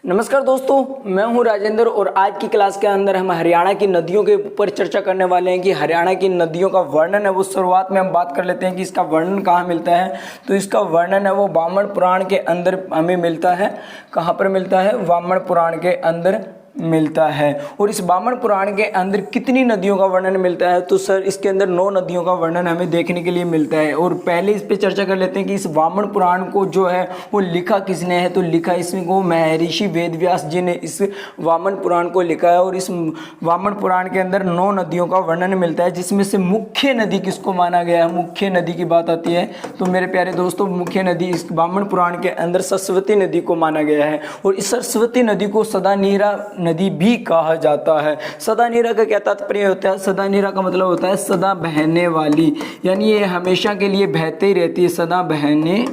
नमस्कार दोस्तों, मैं हूं राजेंद्र और आज की क्लास के अंदर हम हरियाणा की नदियों के ऊपर चर्चा करने वाले हैं कि हरियाणा की नदियों का वर्णन है वो शुरुआत में हम बात कर लेते हैं कि इसका वर्णन कहाँ मिलता है। तो इसका वर्णन है वो वामन पुराण के अंदर हमें मिलता है। कहाँ पर मिलता है? वामन पुराण के अंदर मिलता है। और इस वामन पुराण के अंदर कितनी नदियों का वर्णन मिलता है? तो सर इसके अंदर 9 नदियों का वर्णन हमें देखने के लिए मिलता है। और पहले इस पे चर्चा कर लेते हैं कि इस वामन पुराण को जो है वो लिखा किसने है। तो लिखा इसको महर्षि वेदव्यास जी ने इस वामन पुराण को लिखा है। और इस वामन पुराण के अंदर 9 नदियों का वर्णन मिलता है, जिसमें से मुख्य नदी किसको माना गया है? मुख्य नदी की बात आती है तो मेरे प्यारे दोस्तों, मुख्य नदी इस वामन पुराण के अंदर सरस्वती नदी को माना गया है। और इस सरस्वती नदी को सदानीरा नदी भी कहा जाता है। सदानीरा का क्या तात्पर्य होता है? सदानीरा का मतलब होता है सदा बहने वाली, यानी ये हमेशा के लिए बहते ही रहती है, सदा बहने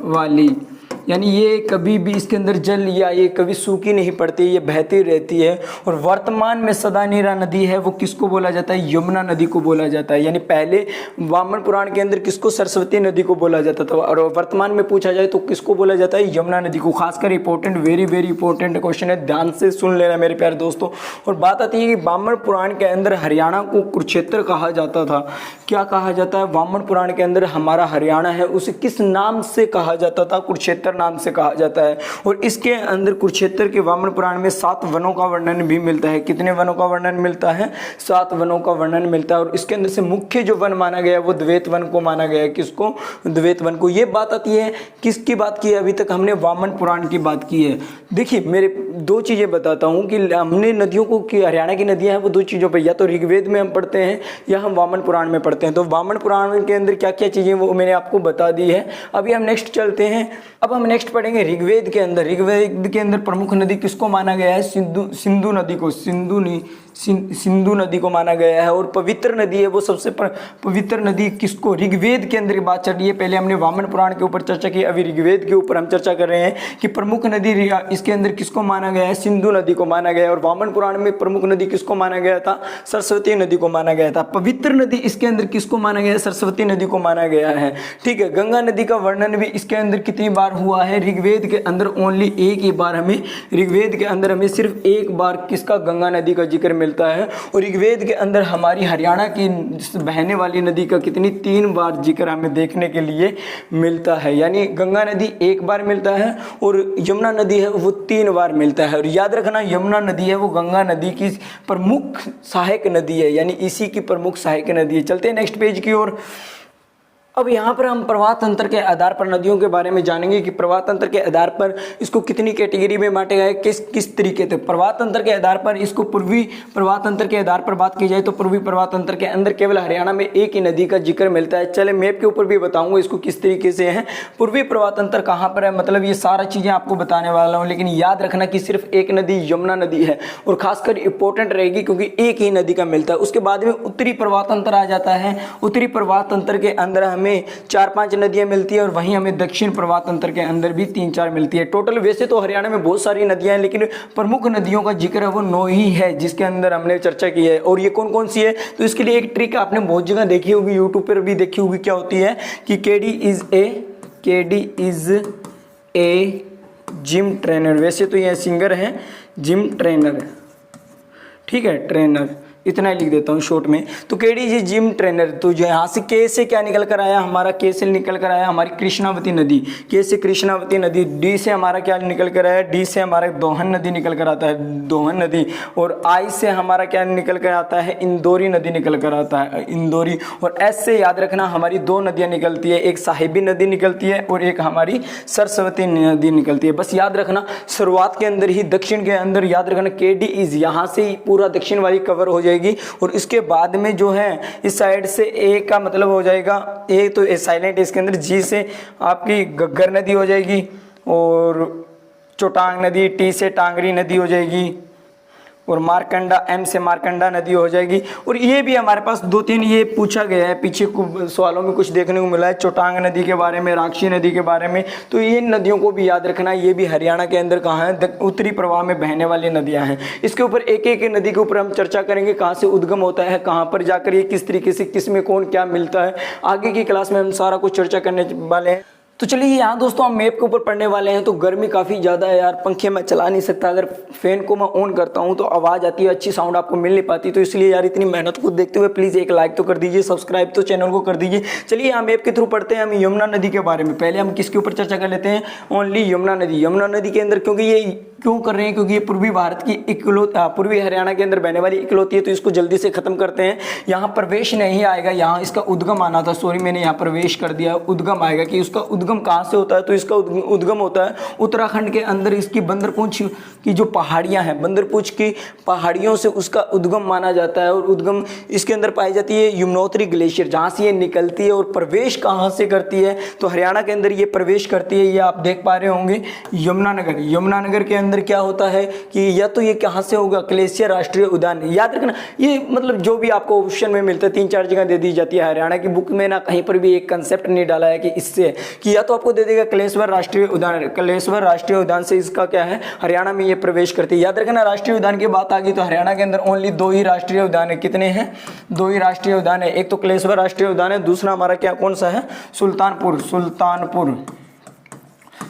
वाली। यानी ये कभी भी इसके अंदर जल या ये कभी सूखी नहीं पड़ती, ये बहती रहती है। और वर्तमान में सदानीरा नदी है वो किसको बोला जाता है? यमुना नदी को बोला जाता है। यानी पहले वामन पुराण के अंदर किसको? सरस्वती नदी को बोला जाता था, और वर्तमान में पूछा जाए तो किसको बोला जाता है? यमुना नदी को। खासकर important, very very important question है, ध्यान से सुन लेना मेरे प्यारे दोस्तों। और बात आती है कि वामन पुराण के अंदर हरियाणा को कुरुक्षेत्र कहा जाता था। क्या कहा जाता है? वामन पुराण के अंदर हमारा हरियाणा है उसे किस नाम से कहा जाता था? कुरुक्षेत्र नाम से कहा जाता है। और इसके अंदर कुरुक्षेत्र के वामन पुराण में 7 वनों का वर्णन भी मिलता है। कितने वनों का वर्णन मिलता है? 7 वनों का वर्णन मिलता है। और इसके अंदर से मुख्य जो वन माना गया है वो द्वैत वन को माना गया है। किसको? द्वैत वन को। ये बात आती है, किसकी बात की है? अभी तक हमने वामन पुराण की बात की है। देखिए मेरे 2 चीजें बताता हूँ कि हमने नदियों को, कि हरियाणा की नदियां हैं वो 2 चीजों पर, या तो ऋग्वेद में हम पढ़ते हैं या हम वामन पुराण में पढ़ते हैं। तो वामन पुराण के अंदर क्या क्या चीजें वो मैंने आपको बता दी है। अभी हम नेक्स्ट चलते हैं। अब हम नेक्स्ट पढ़ेंगे ऋग्वेद के अंदर। ऋग्वेद के अंदर प्रमुख नदी किसको माना गया है? सिंधु नदी को। सिंधु नदी को माना गया है। और पवित्र नदी है वो सबसे पवित्र नदी किसको? ऋग्वेद के अंदर बात चल रही है। पहले हमने वामन पुराण के ऊपर चर्चा की, अभी ऋग्वेद के ऊपर हम चर्चा कर रहे हैं कि प्रमुख नदी इसके अंदर किसको माना गया है? सिंधु नदी को माना गया है। और वामन पुराण में प्रमुख नदी किसको माना गया था? सरस्वती नदी को माना गया था। पवित्र नदी इसके अंदर किसको माना गया है? सरस्वती नदी को माना गया है। ठीक है। गंगा नदी का वर्णन भी इसके अंदर कितनी बार हुआ है? ऋग्वेद के अंदर ओनली एक ही बार हमें, ऋग्वेद के अंदर हमें सिर्फ एक बार किसका? गंगा नदी का जिक्र मिलता है। और ऋग्वेद के अंदर हमारी हरियाणा की बहने वाली नदी का कितनी? 3 बार जिक्र हमें देखने के लिए मिलता है। यानी गंगा नदी 1 बार मिलता है और यमुना नदी है वो 3 बार मिलता है। और याद रखना, यमुना नदी है वो गंगा नदी की प्रमुख सहायक नदी है, यानी इसी की प्रमुख सहायक नदी है। चलते हैं नेक्स्ट पेज की ओर। अब यहाँ पर हम प्रवाह तंत्र के आधार पर नदियों के बारे में जानेंगे कि प्रवाह तंत्र के आधार पर इसको कितनी कैटेगरी में बांटा गया है, किस तरीके से। प्रवाह तंत्र के आधार पर इसको पूर्वी प्रवाह तंत्र के आधार पर बात की जाए तो पूर्वी प्रवाह तंत्र के अंदर केवल हरियाणा में एक ही नदी का जिक्र मिलता है। चले मैप के ऊपर भी बताऊंगा इसको किस तरीके से है। पूर्वी प्रवाह तंत्र कहाँ पर है, मतलब ये सारा चीज़ें आपको बताने वाला हूँ, लेकिन याद रखना कि सिर्फ एक नदी यमुना नदी है और खासकर इंपॉर्टेंट रहेगी क्योंकि एक ही नदी का मिलता है। उसके बाद में उत्तरी प्रवाह तंत्र आ जाता है। उत्तरी प्रवाह तंत्र के अंदर हमें 4-5 नदियां मिलती है और वहीं हमें दक्षिण प्रवाह तंत्र के अंदर भी 3-4 मिलती है। टोटल वैसे तो हरियाणा में बहुत सारी नदियां हैं, लेकिन प्रमुख नदियों का जिक्र है वो 9 ही है जिसके अंदर हमने चर्चा की है। और ये कौन कौन सी है? तो इसके लिए एक ट्रिक आपने बहुत जगह देखी होगी, यूट्यूब पर भी देखी होगी। क्या होती है कि KD is a gym trainer. वैसे तो ये सिंगर है, जिम ट्रेनर, ठीक है, ट्रेनर, इतना ही लिख देता हूँ शॉर्ट में। तो केडी जी जिम ट्रेनर। तो जो यहाँ से के से क्या निकल कर आया? हमारा के से निकल कर आया हमारी कृष्णावती नदी। के से कृष्णावती नदी। डी से हमारा क्या निकल कर आया? डी से हमारा दोहन नदी निकल कर आता है, दोहन नदी। और आई से हमारा क्या निकल कर आता है? इंदौरी नदी निकल कर आता है, इंदौरी। और एस से याद रखना हमारी 2 नदियाँ निकलती है, एक साहिबी नदी निकलती है और एक हमारी सरस्वती नदी निकलती है। बस याद रखना शुरुआत के अंदर ही दक्षिण के अंदर याद रखना केडी इज, यहाँ से ही पूरा दक्षिण वाली कवर हो जाएगी। और इसके बाद में जो है इस साइड से ए का मतलब हो जाएगा, ए तो ए साइलेंट, इसके अंदर जी से आपकी घग्गर नदी हो जाएगी और चोटांग नदी, टी से टांगरी नदी हो जाएगी और मारकंडा, एम से मारकंडा नदी हो जाएगी। और ये भी हमारे पास 2-3 ये पूछा गया है, पीछे सवालों में कुछ देखने को मिला है चोटांग नदी के बारे में, राक्षी नदी के बारे में। तो ये नदियों को भी याद रखना, ये भी हरियाणा के अंदर कहाँ है? उत्तरी प्रवाह में बहने वाली नदियाँ हैं। इसके ऊपर एक एक नदी के ऊपर हम चर्चा करेंगे, कहाँ से उद्गम होता है, कहाँ पर जाकर ये किस तरीके से, किस में कौन क्या मिलता है। आगे की क्लास में हम सारा कुछ चर्चा करने वाले हैं। तो चलिए यहाँ दोस्तों हम मैप के ऊपर पढ़ने वाले हैं। तो गर्मी काफ़ी ज़्यादा है यार, पंखे मैं चला नहीं सकता, अगर फैन को मैं ऑन करता हूँ तो आवाज़ आती है, अच्छी साउंड आपको मिल नहीं पाती। तो इसलिए यार इतनी मेहनत को देखते हुए प्लीज़ एक लाइक तो कर दीजिए, सब्सक्राइब तो चैनल को कर दीजिए। चलिए यहाँ मैप के थ्रू पढ़ते हैं हम यमुना नदी के बारे में। पहले हम किसके ऊपर चर्चा कर लेते हैं, ओनली यमुना नदी। यमुना नदी के अंदर क्योंकि ये क्यों कर रहे हैं, क्योंकि ये पूर्वी भारत की पूर्वी हरियाणा के अंदर बहने वाली इकलौती है, तो इसको जल्दी से खत्म करते हैं। यहाँ प्रवेश नहीं आएगा, यहाँ इसका उद्गम आना था, सॉरी मैंने यहाँ प्रवेश कर दिया, उद्गम आएगा कि उसका उद्गम कहाँ से होता है। तो इसका उद्गम होता है उत्तराखंड के अंदर, इसकी बंदरपूंछ की जो पहाड़ियाँ हैं, बंदरपूंछ की पहाड़ियों से उसका उद्गम माना जाता है। और उद्गम इसके अंदर पाई जाती है यमुनोत्री ग्लेशियर, जहाँ से ये निकलती है। और प्रवेश कहाँ से करती है, तो हरियाणा के अंदर ये प्रवेश करती है। ये आप देख पा रहे होंगे यमुनानगर। यमुनानगर के अंदर क्या होता है कि या तो ये कहाँ से होगा, ग्लेशियर राष्ट्रीय उद्यान। याद रखना ये मतलब जो भी आपको ऑप्शन में मिलता है 3-4 जगह दे दी जाती है। हरियाणा की बुक में ना कहीं पर भी एक कंसेप्ट नहीं डाला है कि इससे, कि या तो आपको दे देगा कलेश्वर राष्ट्रीय उद्यान, कलेश्वर राष्ट्रीय उद्यान से इसका क्या है, हरियाणा में ये प्रवेश करती है। याद रखना राष्ट्रीय उद्यान की बात आ गई तो हरियाणा के अंदर ओनली 2 ही राष्ट्रीय उद्यान है। कितने हैं, 2 ही राष्ट्रीय उद्यान है। एक तो कलेश्वर राष्ट्रीय उद्यान है, दूसरा हमारा क्या कौन सा है,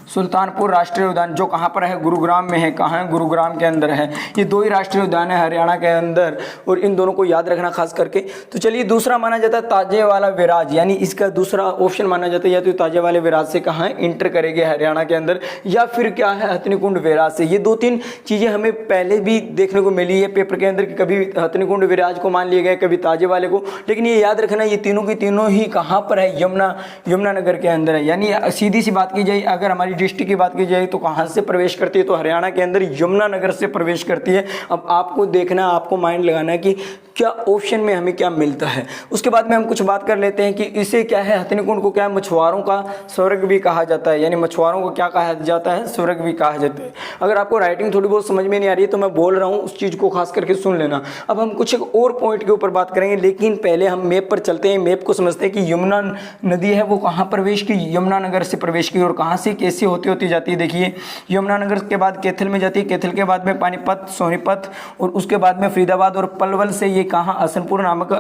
सुल्तानपुर राष्ट्रीय उद्यान, जो कहाँ पर है, गुरुग्राम में है। कहाँ है, गुरुग्राम के अंदर है। ये 2 ही राष्ट्रीय उद्यान है हरियाणा के अंदर, और इन दोनों को याद रखना खास करके। तो चलिए दूसरा माना जाता है ताजेवाला विराज, यानी इसका दूसरा ऑप्शन माना जाता है या तो ताजेवाले विराज से कहाँ है, इंटर करेंगे हरियाणा के अंदर, या फिर क्या है हथनीकुंड विराज से। ये 2-3 चीज़ें हमें पहले भी देखने को मिली है पेपर के अंदर कि कभी हथनीकुंड विराज को मान लिया गया, कभी ताजेवाले को। लेकिन ये याद रखना ये तीनों की तीनों ही कहाँ पर है, यमुनानगर के अंदर है। यानी सीधी सी बात की जाए, अगर हमारी डिस्ट्रिक्ट की बात की जाए तो कहां से प्रवेश करती है, तो हरियाणा के अंदर यमुनानगर से प्रवेश करती है। अब आपको देखना, आपको माइंड लगाना है कि क्या ऑप्शन में हमें क्या मिलता है। उसके बाद में हम कुछ बात कर लेते हैं कि इसे क्या है, हथनीकुंड को क्या है, मछुआरों का स्वर्ग भी कहा जाता है। यानी मछुआरों को क्या कहा जाता है, स्वर्ग भी कहा जाता है। अगर आपको राइटिंग थोड़ी बहुत समझ में नहीं आ रही है तो मैं बोल रहा हूँ, उस चीज़ को खास करके सुन लेना। अब हम कुछ एक और पॉइंट के ऊपर बात करेंगे, लेकिन पहले हम मैप पर चलते हैं। मैप को समझते हैं कि यमुना नदी है वो कहाँ प्रवेश की, यमुनानगर से प्रवेश की। और कहाँ से कैसे होती जाती है, देखिए यमुनानगर के बाद कैथल में जाती है, कैथल के बाद में पानीपत, सोनीपत, और उसके बाद में फरीदाबाद, और पलवल से ये कहाँ, हसनपुर नामक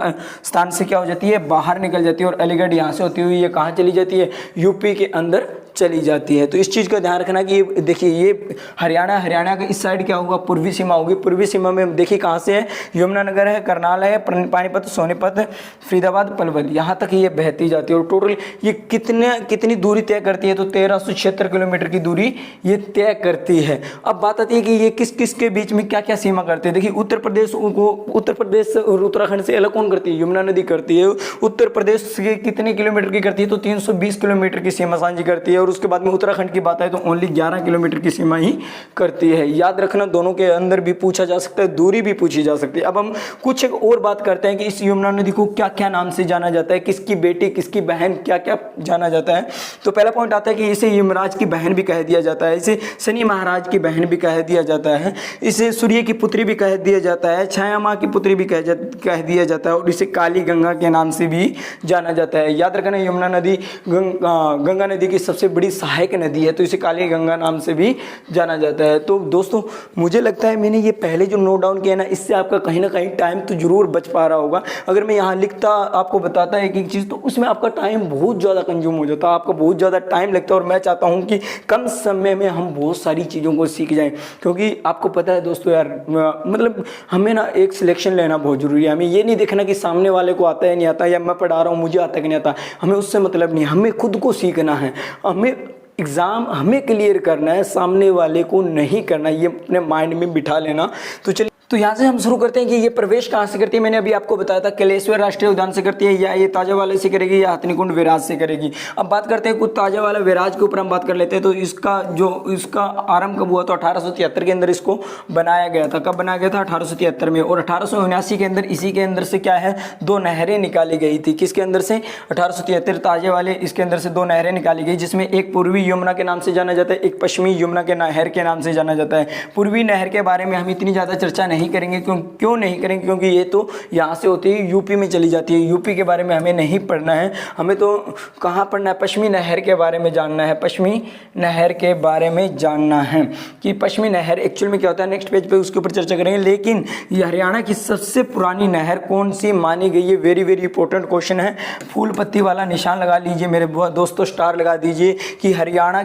स्थान से क्या हो जाती है, बाहर निकल जाती है। और अलीगढ़ यहाँ से होती हुई ये कहाँ चली जाती है, यूपी के अंदर चली जाती है। तो इस चीज़ का ध्यान रखना कि ये देखिए ये हरियाणा का इस साइड क्या होगा, पूर्वी सीमा होगी। पूर्वी सीमा में देखिए कहाँ से है, यमुनानगर है, करनाल है, पानीपत, सोनीपत, फरीदाबाद, पलवल, यहाँ तक ये बहती जाती है। और टोटल ये कितनी दूरी तय करती है, तो 1376 किलोमीटर की दूरी ये तय करती है। अब बात आती है कि ये किस किस के बीच में क्या क्या सीमा करती है। देखिए उत्तर प्रदेश और उत्तराखंड से अलग कौन करती है, यमुना नदी करती है। उत्तर प्रदेश से कितने किलोमीटर की करती है, तो 320 किलोमीटर की सीमा साझी करती है। और उसके बाद में उत्तराखंड की बात आए तो ओनली 11 किलोमीटर की सीमा ही करती है। याद रखना दोनों के अंदर भी पूछा जा सकता है, दूरी भी पूछी जा सकती है। अब हम कुछ एक और बात करते हैं कि इस यमुना नदी को क्या क्या नाम से जाना जाता है, किसकी बेटी, किसकी बहन, क्या क्या जाना जाता है। तो पहला पॉइंट आता है कि इसे यमराज की बहन भी कह दिया जाता है, इसे शनि महाराज की बहन भी कह दिया जाता है, इसे सूर्य की पुत्री भी कह दिया जाता है, छाया माँ की पुत्री भी कह दिया जाता है, और इसे काली गंगा के नाम से भी जाना जाता है। याद रखना यमुना नदी गंगा नदी की सबसे बड़ी सहायक नदी है, तो इसे काली गंगा नाम से भी जाना जाता है। तो दोस्तों मुझे लगता है मैंने ये पहले जो नोट डाउन किया ना, इससे आपका कहीं ना कहीं टाइम तो जरूर बच पा रहा होगा। अगर मैं यहाँ लिखता आपको बताता एक एक चीज़, तो उसमें आपका टाइम बहुत ज़्यादा कंज्यूम हो जाता, आपका बहुत ज़्यादा टाइम लगता है। और मैं चाहता हूँ कि कम समय में हम बहुत सारी चीज़ों को सीख जाएं, क्योंकि आपको पता है दोस्तों यार, मतलब हमें ना एक सिलेक्शन लेना बहुत ज़रूरी है। हमें ये नहीं देखना कि सामने वाले को आता है नहीं आता, या मैं पढ़ा रहा हूँ मुझे आता है कि नहीं आता, हमें उससे मतलब नहीं। हमें खुद को सीखना है, हमें एग्ज़ाम हमें क्लियर करना है, सामने वाले को नहीं करना। ये अपने माइंड में बिठा लेना। तो चलिए तो यहाँ से हम शुरू करते हैं कि ये प्रवेश कहाँ से करती है। मैंने अभी आपको बताया था कलेश्वर राष्ट्रीय उद्यान से करती है, या ये ताजावाला से करेगी, या हथनीकुंड विराज से करेगी। अब बात करते हैं कुछ ताजावाला विराज के ऊपर हम बात कर लेते हैं। तो इसका आरंभ कब हुआ, तो 1873 के अंदर इसको बनाया गया था। कब बनाया गया था, 1873 में। और 1879 के अंदर इसी के अंदर से क्या है, 2 नहरें निकाली गई थी। किसके अंदर से, 1873 ताजेवाले, इसके अंदर से 2 नहरें निकाली गई, जिसमें एक पूर्वी यमुना के नाम से जाना जाता है, एक पश्चिमी यमुना के नहर के नाम से जाना जाता है। पूर्वी नहर के बारे में हम इतनी ज़्यादा चर्चा नहीं करेंगे। क्यों नहीं करेंगे? क्योंकि ये तो यहाँ से होती है यूपी में चली जाती है। यूपी के बारे में हमें नहीं पढ़ना है, हमें तो कहाँ पढ़ना है? पश्चिमी नहर के बारे में जानना है। पश्चिमी नहर के बारे में जानना है कि पश्चिमी नहर एक्चुअल में क्या होता है। नेक्स्ट पेज पे उसके ऊपर चर्चा करेंगे। लेकिन ये हरियाणा की सबसे पुरानी नहर कौन सी मानी गई है? वेरी वेरी इंपॉर्टेंट क्वेश्चन है। फूल पत्ती वाला निशान लगा लीजिए मेरे दोस्तों, स्टार लगा दीजिए कि हरियाणा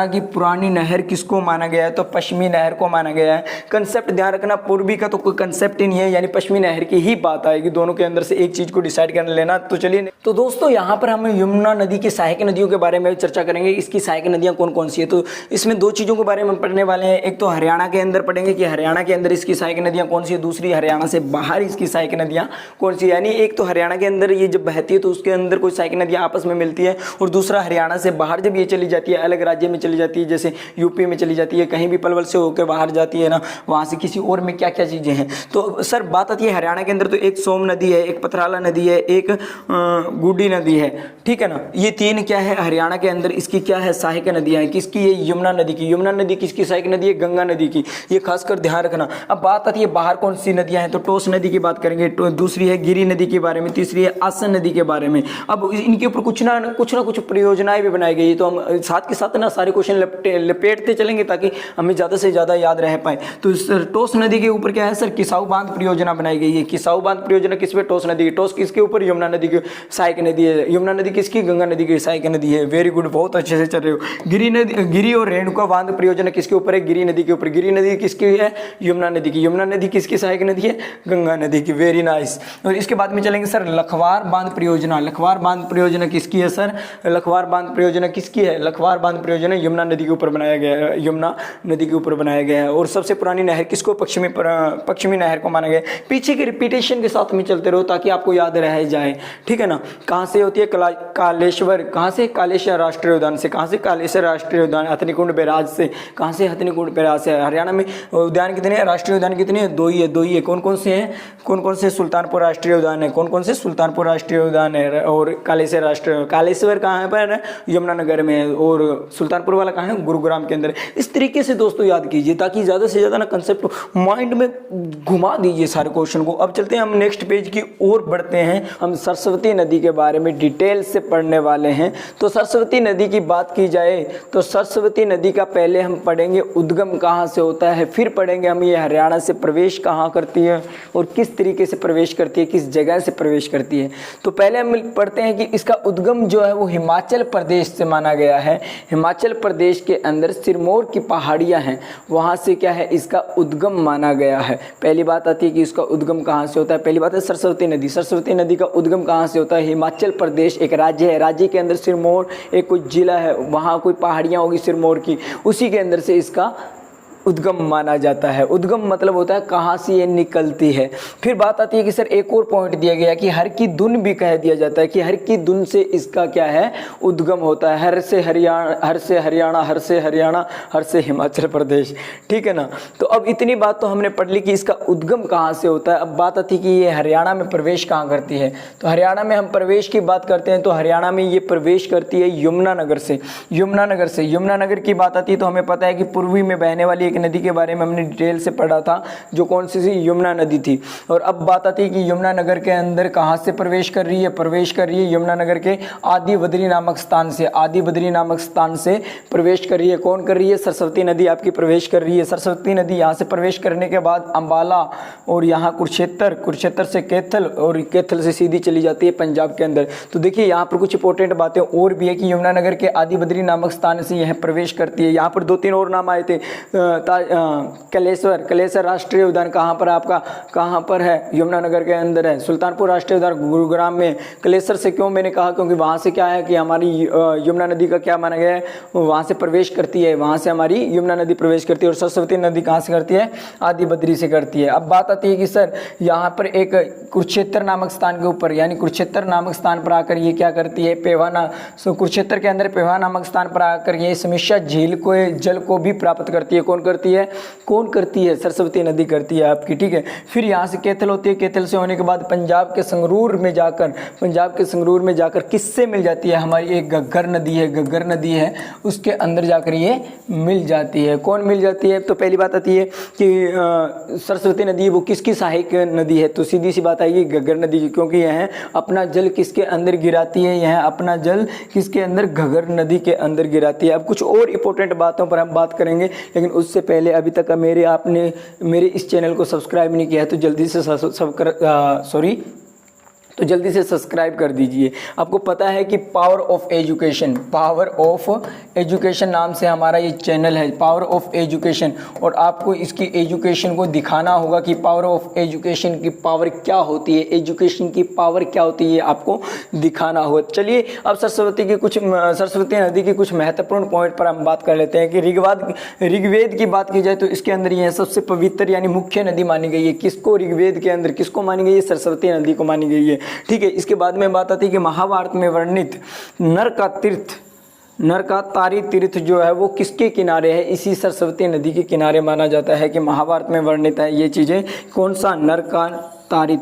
की पुरानी नहर किसको माना गया है? तो पश्चिमी नहर को माना गया है। कंसेप्ट ध्यान रखना, पूर्वी का तो कोई कंसेप्ट ही नहीं है, यानी पश्चिमी नहर की ही बात आएगी। दोनों के अंदर से एक चीज को डिसाइड कर लेना। तो चलिए, तो दोस्तों यहाँ पर हम यमुना नदी की सहायक नदियों के बारे में चर्चा करेंगे। इसकी सहायक नदियाँ कौन कौन सी है? तो इसमें दो चीज़ों के बारे में पढ़ने वाले हैं। एक तो हरियाणा के अंदर पढ़ेंगे कि हरियाणा के अंदर इसकी सहायक नदियाँ कौन सी है, दूसरी हरियाणा से बाहर इसकी सहायक नदियाँ कौन सी है। यानी एक तो हरियाणा के अंदर ये जब बहती है तो उसके अंदर कोई सहायक नदियाँ आपस में मिलती है, और दूसरा हरियाणा से बाहर जब ये चली जाती है, अलग राज्य में चली जाती है, जैसे यूपी में चली जाती है, कहीं भी पलवल से होकर बाहर जाती है ना, वहाँ से किसी और में क्या क्या चीज़ें हैं। तो सर बात आती है हरियाणा के अंदर, तो एक सोम नदी है, एक पथराला नदी है, एक गुड्डी नदी है, ठीक है ना। ये तीन क्या है हरियाणा के अंदर, इसकी क्या है सहायक नदियाँ हैं। किसकी? ये यमुना नदी की। यमुना नदी किसकी सहायक नदी है? गंगा नदी की। ये खासकर ध्यान रखना। अब बात आती है बाहर कौन सी नदियाँ हैं, तो टोस नदी की बात करेंगे, दूसरी है गिरी नदी के बारे में, तीसरी है आसन नदी के बारे में। अब इनके ऊपर कुछ ना कुछ परियोजनाएं भी बनाई गई, तो हम साथ के साथ ना सारे क्वेश्चन लपेटते चलेंगे ताकि हमें ज़्यादा से ज़्यादा याद रह पाए। तो टोस नदी के ऊपर क्या है सर? किसाऊ बांध परियोजना बनाई गई है। किसाऊ बांध परियोजना किस पे? टोस नदी की। टोस किसके ऊपर? यमुना नदी की सहायक नदी है। यमुना नदी किसकी? गंगा नदी की सहायक नदी है। वेरी गुड, बहुत अच्छे से चल रहे हो। गिरी और रेणुका बांध परियोजना किसके ऊपर है? गिरी नदी के ऊपर। गिरी नदी किसकी है? यमुना नदी की। यमुना नदी किसकी सहायक नदी है? गंगा नदी की। Very nice. और इसके बाद में चलेंगे सर लखवार बांध परियोजना। लखवार बांध परियोजना किसकी है सर? लखवार बांध परियोजना किसकी है? लखवार बांध परियोजना यमुना नदी के ऊपर बनाया गया है। यमुना नदी के ऊपर बनाया गया है। और सबसे पुरानी नहर किसको? पश्चिमी नहर को माना गया है। पीछे के रिपीटेशन के साथ में चलते रहो ताकि आपको याद रह जाए, ठीक है ना। कहाँ से होती है? कालेश्वर। कहाँ से? कालेश्वर राष्ट्रीय उद्यान से। कहाँ से? कालेश्वर राष्ट्रीय उद्यान। हथनीकुंड बैराज से। कहाँ से? हथनीकुंड बैराज से। हरियाणा में उद्यान कितने हैं? राष्ट्रीय उद्यान कितने हैं? दो ही है। कौन कौन से हैं? कौन कौन से? सुल्तानपुर राष्ट्रीय उद्यान है। कौन कौन से? सुल्तानपुर राष्ट्रीय उद्यान है। और कालेश्वर कहाँ पर? यमुनानगर में है। और सुल्तानपुर वाला कहाँ है? गुरुग्राम के अंदर। इस तरीके से दोस्तों याद कीजिए ताकि ज़्यादा से ज़्यादा ना कंसेप्ट माइंड में घुमा दीजिए सारे क्वेश्चन को। अब चलते हैं हम नेक्स्ट पेज की ओर बढ़ते हैं। हम सरस्वती नदी के बारे में डिटेल से पढ़ने वाले हैं। तो सरस्वती नदी की बात की जाए तो सरस्वती नदी का पहले हम पढ़ेंगे उद्गम कहाँ से होता है, फिर पढ़ेंगे हम ये हरियाणा से प्रवेश कहाँ करती है और किस तरीके से प्रवेश करती है, किस जगह से प्रवेश करती है। तो पहले हम पढ़ते हैं कि इसका उद्गम जो है वो हिमाचल प्रदेश से माना गया है। हिमाचल प्रदेश के अंदर सिरमौर की पहाड़ियाँ हैं, वहाँ से क्या है इसका उद्गम माना गया है। पहली बात आती है कि इसका उद्गम कहाँ से होता है। पहली बात है सरस्वती नदी। सरस्वती नदी का उद्गम कहाँ से होता है? हिमाचल प्रदेश एक राज्य है, राज्य के अंदर सिरमौर एक कोई जिला है, वहाँ कोई पहाड़ियाँ होगी सिरमौर की, उसी के अंदर से इसका उद्गम माना जाता है। उद्गम मतलब होता है कहाँ से ये निकलती है। फिर बात आती है कि सर एक और पॉइंट दिया गया कि हर की धुन भी कह दिया जाता है कि हर की धुन से इसका क्या है उद्गम होता है। हर से हरियाणा, हर से हरियाणा, हर से हरियाणा, हर से हिमाचल प्रदेश, ठीक है ना। तो अब इतनी बात तो हमने पढ़ ली कि इसका उद्गम कहाँ से होता है। अब बात आती है कि ये हरियाणा में प्रवेश कहाँ करती है। तो हरियाणा में हम प्रवेश की बात करते हैं तो हरियाणा में ये प्रवेश करती है यमुनानगर से। यमुनानगर की बात आती है तो हमें पता है कि पूर्वी में बहने वाली एक नदी के बारे में हमने डिटेल से पढ़ा था, जो कौन सी थी? यमुना नदी थी। और अब बात आती है कि यमुनानगर के अंदर कहाँ से प्रवेश कर रही है? प्रवेश कर रही है यमुनानगर के आदि बद्री नामक स्थान से। आदि बद्री नामक स्थान से प्रवेश कर रही है। कौन कर रही है? सरस्वती नदी आपकी प्रवेश कर रही है। सरस्वती नदी यहाँ से प्रवेश करने के बाद अंबाला और यहाँ कुरुक्षेत्र से कैथल और कैथल से सीधी चली जाती है पंजाब के अंदर। तो देखिए यहाँ पर कुछ इंपॉर्टेंट बातें और भी है कि यमुनानगर के आदि बद्री नामक स्थान से यह प्रवेश करती है। यहाँ पर दो तीन और नाम आए थे। कलेश्वर राष्ट्रीय उद्यान कहाँ पर आपका, कहाँ पर है? यमुनानगर के अंदर है। सुल्तानपुर राष्ट्रीय उद्यान गुरुग्राम में। कलेश्वर से क्यों मैंने कहा? क्योंकि वहाँ से क्या है कि हमारी यमुना नदी का क्या माना गया है, वहाँ से प्रवेश करती है, वहाँ से हमारी यमुना नदी प्रवेश करती है। और सरस्वती नदी कहाँ से करती है? आदि बद्री से करती है। अब बात आती है कि सर यहाँ पर एक कुरुक्षेत्र नामक स्थान के ऊपर, यानी कुरुक्षेत्र नामक स्थान पर आकर ये क्या करती है? कुरुक्षेत्र के अंदर पेवा नामक स्थान पर आकर ये समीक्षा झील को जल को भी प्राप्त करती है। कौन करती है? कौन करती है? सरस्वती नदी करती है आपकी, ठीक है। फिर यहाँ से कैथल होती है, कैथल से होने के बाद पंजाब के संगरूर में जाकर किससे मिल जाती है? हमारी एक घग्गर नदी है, उसके अंदर जाकर ये मिल जाती है। कौन मिल जाती है? तो पहली बात आती है कि सरस्वती नदी वो किसकी सहायक नदी है? तो सीधी सी बात आएगी घग्गर नदी की, क्योंकि यह अपना जल किसके अंदर गिराती है? यह अपना जल किसके अंदर? घग्गर नदी के अंदर गिराती है। अब कुछ और इंपॉर्टेंट बातों पर हम बात करेंगे, लेकिन उससे पहले अभी तक आपने मेरे इस चैनल को सब्सक्राइब नहीं किया है तो जल्दी से सब्सक्राइब कर दीजिए। आपको पता है कि पावर ऑफ एजुकेशन नाम से हमारा ये चैनल है, पावर ऑफ एजुकेशन, और आपको इसकी एजुकेशन को दिखाना होगा कि पावर ऑफ एजुकेशन की पावर क्या होती है, एजुकेशन की पावर क्या होती है, आपको दिखाना होगा। चलिए अब सरस्वती नदी की कुछ महत्वपूर्ण पॉइंट पर हम बात कर लेते हैं कि ऋग्वेद की बात की जाए तो इसके अंदर यह सबसे पवित्र यानी मुख्य नदी मानी गई है। किसको? ऋग्वेद के अंदर किसको मानी गई है? सरस्वती नदी को मानी गई है, ठीक है। इसके बाद में बात आती है कि महाभारत में वर्णित नर का तारी तीर्थ जो है वो किसके किनारे है? इसी सरस्वती नदी के किनारे माना जाता है कि महाभारत में वर्णित है ये चीजें। कौन सा? नर का तारी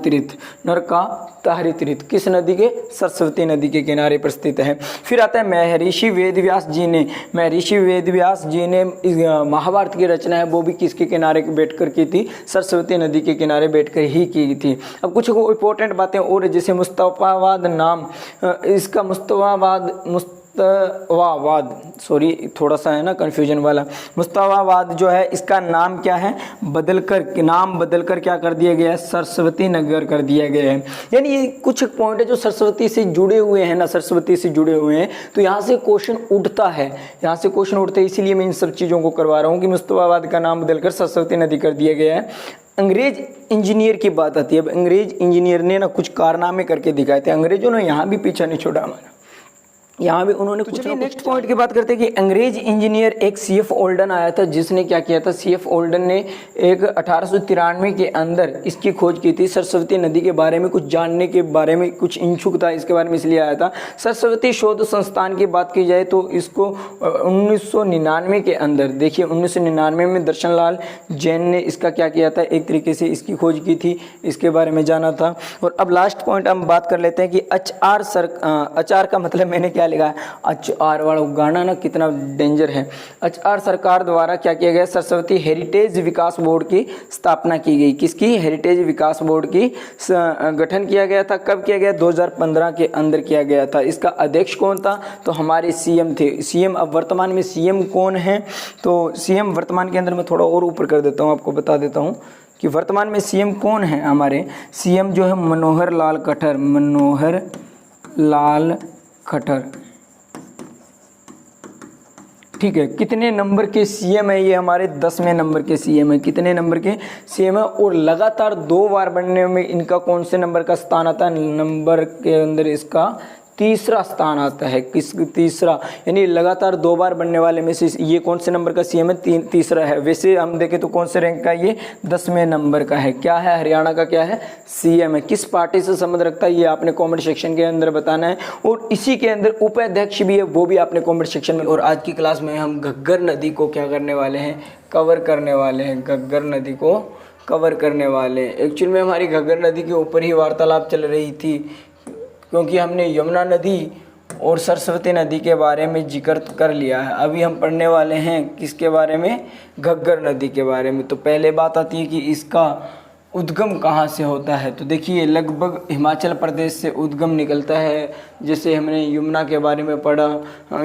तीर्थ किस नदी के? सरस्वती नदी के किनारे पर स्थित है। फिर आता है महर्षि वेदव्यास जी ने महाभारत की रचना है वो भी किसके किनारे बैठकर की थी? सरस्वती नदी के किनारे बैठकर ही की थी। अब कुछ इंपॉर्टेंट बातें और, जैसे मुस्तफावाद नाम, इसका थोड़ा सा है ना कंफ्यूजन वाला। मुस्तफावाद जो है इसका नाम क्या है? नाम बदलकर क्या कर दिया गया है? सरस्वती नगर कर दिया गया है। यानी ये कुछ पॉइंट है जो सरस्वती से जुड़े हुए हैं, तो यहाँ से क्वेश्चन उठता है, इसीलिए मैं इन सब चीज़ों को करवा रहा हूँ कि मुस्तफावाद का नाम बदलकर सरस्वती नदी कर दिया गया है। अंग्रेज इंजीनियर की बात आती है। अब अंग्रेज इंजीनियर ने ना कुछ कारनामे करके दिखाए थे। अंग्रेजों ने यहाँ भी पीछा नहीं छोड़ा हमारा, यहाँ भी उन्होंने कुछ। नेक्स्ट पॉइंट की बात करते हैं कि अंग्रेज इंजीनियर एक सीएफ ओल्डन आया था, जिसने क्या किया था? सीएफ ओल्डन ने एक 1893 के अंदर इसकी खोज की थी। सरस्वती नदी के बारे में कुछ जानने के बारे में कुछ इच्छुक था, इसके बारे में इसलिए आया था। सरस्वती शोध संस्थान की बात की जाए तो इसको 1999 के अंदर, देखिए 1999 में दर्शन लाल जैन ने इसका क्या किया था? एक तरीके से इसकी खोज की थी, इसके बारे में जाना था। और अब लास्ट पॉइंट हम बात कर लेते हैं कि अचार का मतलब मैंने क्या लिखा है? HR वाला गाना ना कितना डेंजर है। HR सरकार द्वारा क्या किया गया? सरस्वती हेरिटेज विकास बोर्ड की स्थापना की गई। किसकी? हेरिटेज विकास बोर्ड की गठन किया गया था। कब किया गया? 2015 के अंदर किया गया था। इसका अध्यक्ष कौन था? तो हमारे सीएम थे। सीएम अब वर्तमान में सीएम कौन है? तो सीएम वर्तमान के अंदर मैं थोड़ा और ऊपर कर देता हूँ, आपको बता देता हूँ कि वर्तमान में सीएम कौन है। हमारे सीएम जो है मनोहर लाल खट्टर, ठीक है। कितने नंबर के सीएम है ये? हमारे 10वें नंबर के सीएम है। कितने नंबर के सीएम है? और लगातार 2 बार बनने में इनका कौन से नंबर का स्थान आता है? नंबर के अंदर इसका तीसरा स्थान आता है। तीसरा, यानी लगातार 2 बार बनने वाले में से ये कौन से नंबर का सीएम है? तीसरा है। वैसे हम देखें तो कौन से रैंक का? ये 10वें नंबर का है। क्या है? हरियाणा का क्या है? सीएम है। किस पार्टी से संबंध रखता है ये आपने कमेंट सेक्शन के अंदर बताना है। और इसी के अंदर उपाध्यक्ष भी है, वो भी आपने कमेंट सेक्शन में। और आज की क्लास में हम घग्गर नदी को क्या करने वाले हैं? कवर करने वाले हैं। घग्गर नदी को कवर करने वाले हैं। एक्चुअल में हमारी घग्गर नदी के ऊपर ही वार्तालाप चल रही थी, क्योंकि हमने यमुना नदी और सरस्वती नदी के बारे में जिक्र कर लिया है। अभी हम पढ़ने वाले हैं किसके बारे में? घग्गर नदी के बारे में। तो पहले बात आती है कि इसका उद्गम कहाँ से होता है? तो देखिए लगभग हिमाचल प्रदेश से उद्गम निकलता है। जैसे हमने यमुना के बारे में पढ़ा,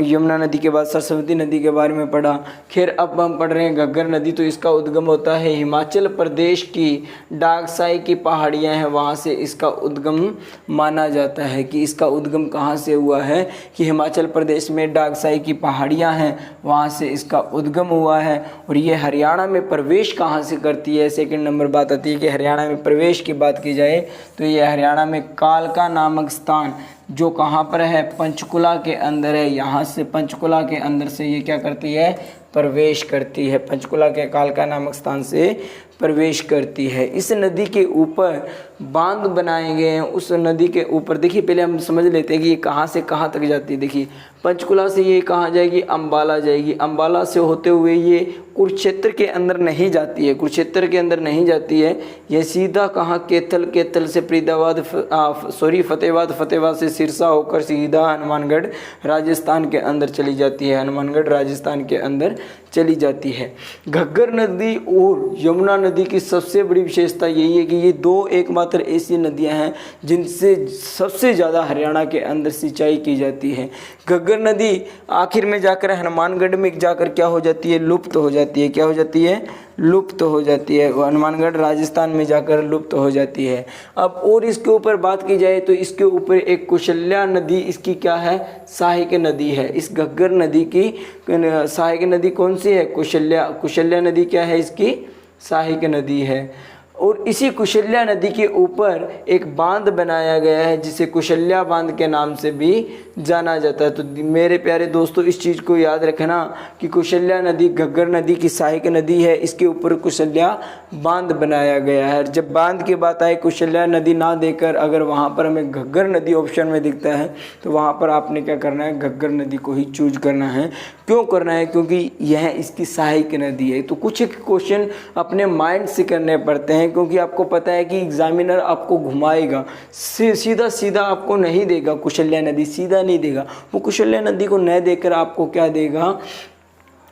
यमुना नदी के बाद सरस्वती नदी के बारे में पढ़ा। खैर अब हम पढ़ रहे हैं घग्गर नदी, तो इसका उद्गम होता है हिमाचल प्रदेश की डागसाई की पहाड़ियाँ हैं, वहाँ से इसका उद्गम माना जाता है। कि इसका उद्गम कहाँ से हुआ है? कि हिमाचल प्रदेश में डागसाई की पहाड़ियाँ हैं, वहाँ से इसका उद्गम हुआ है। और ये हरियाणा में प्रवेश कहाँ से करती है? सेकेंड नंबर बात आती है कि हरियाणा में प्रवेश की बात की जाए तो ये हरियाणा में कालका नामक स्थान जो कहाँ पर है? पंचकुला के अंदर है। यहाँ से पंचकुला के अंदर से ये क्या करती है? प्रवेश करती है। पंचकुला के कालका नामक स्थान से प्रवेश करती है। इस नदी के ऊपर बांध बनाए गए हैं। उस नदी के ऊपर देखिए, पहले हम समझ लेते हैं कि ये कहाँ से कहाँ तक जाती है। देखिए पंचकुला से ये कहाँ जाएगी? अम्बाला जाएगी। अम्बाला से होते हुए ये कुरुक्षेत्र के अंदर नहीं जाती है, कुरुक्षेत्र के अंदर नहीं जाती है। ये सीधा कहाँ, कैथल, कैथल से फरीदाबाद, फतेहाबाद, फतेहाबाद से सिरसा होकर सीधा हनुमानगढ़ राजस्थान के अंदर चली जाती है, हनुमानगढ़ राजस्थान के अंदर चली जाती है। घग्गर नदी और यमुना नदी की सबसे बड़ी विशेषता यही है कि ये दो एकमात्र ऐसी नदियां हैं जिनसे सबसे ज़्यादा हरियाणा के अंदर सिंचाई की जाती है। घग्गर नदी आखिर में जाकर हनुमानगढ़ में जाकर क्या हो जाती है, लुप्त हो जाती है। क्या हो जाती है, लुप्त हो जाती है। हनुमानगढ़ राजस्थान में जाकर लुप्त हो जाती है। अब और इसके ऊपर बात की जाए तो इसके ऊपर एक कुशल्या नदी इसकी क्या है, सहायक नदी है। इस घग्गर नदी की सहायक नदी कौन सी है, कुशल्या। कुशल्या नदी क्या है, इसकी सहायक नदी है। और इसी कुशल्या नदी के ऊपर एक बांध बनाया गया है जिसे कुशल्या बांध के नाम से भी जाना जाता है। तो मेरे प्यारे दोस्तों, इस चीज़ को याद रखना कि कुशल्या नदी घग्गर नदी की सहायक नदी है, इसके ऊपर कुशल्या बांध बनाया गया है। जब बांध की बात आए, कुशल्या नदी ना देकर अगर वहाँ पर हमें घग्गर नदी ऑप्शन में दिखता है तो वहाँ पर आपने क्या करना है, घग्गर नदी को ही चूज करना है। क्यों करना है, क्योंकि यह इसकी सहायक नदी है। तो कुछ क्वेश्चन अपने माइंड से करने पड़ते हैं, क्योंकि आपको पता है कि एग्जामिनर आपको घुमाएगा, सीधा सीधा आपको नहीं देगा कुशल्या नदी, सीधा नहीं देगा। वो कुशल्या नदी को न देकर आपको क्या देगा,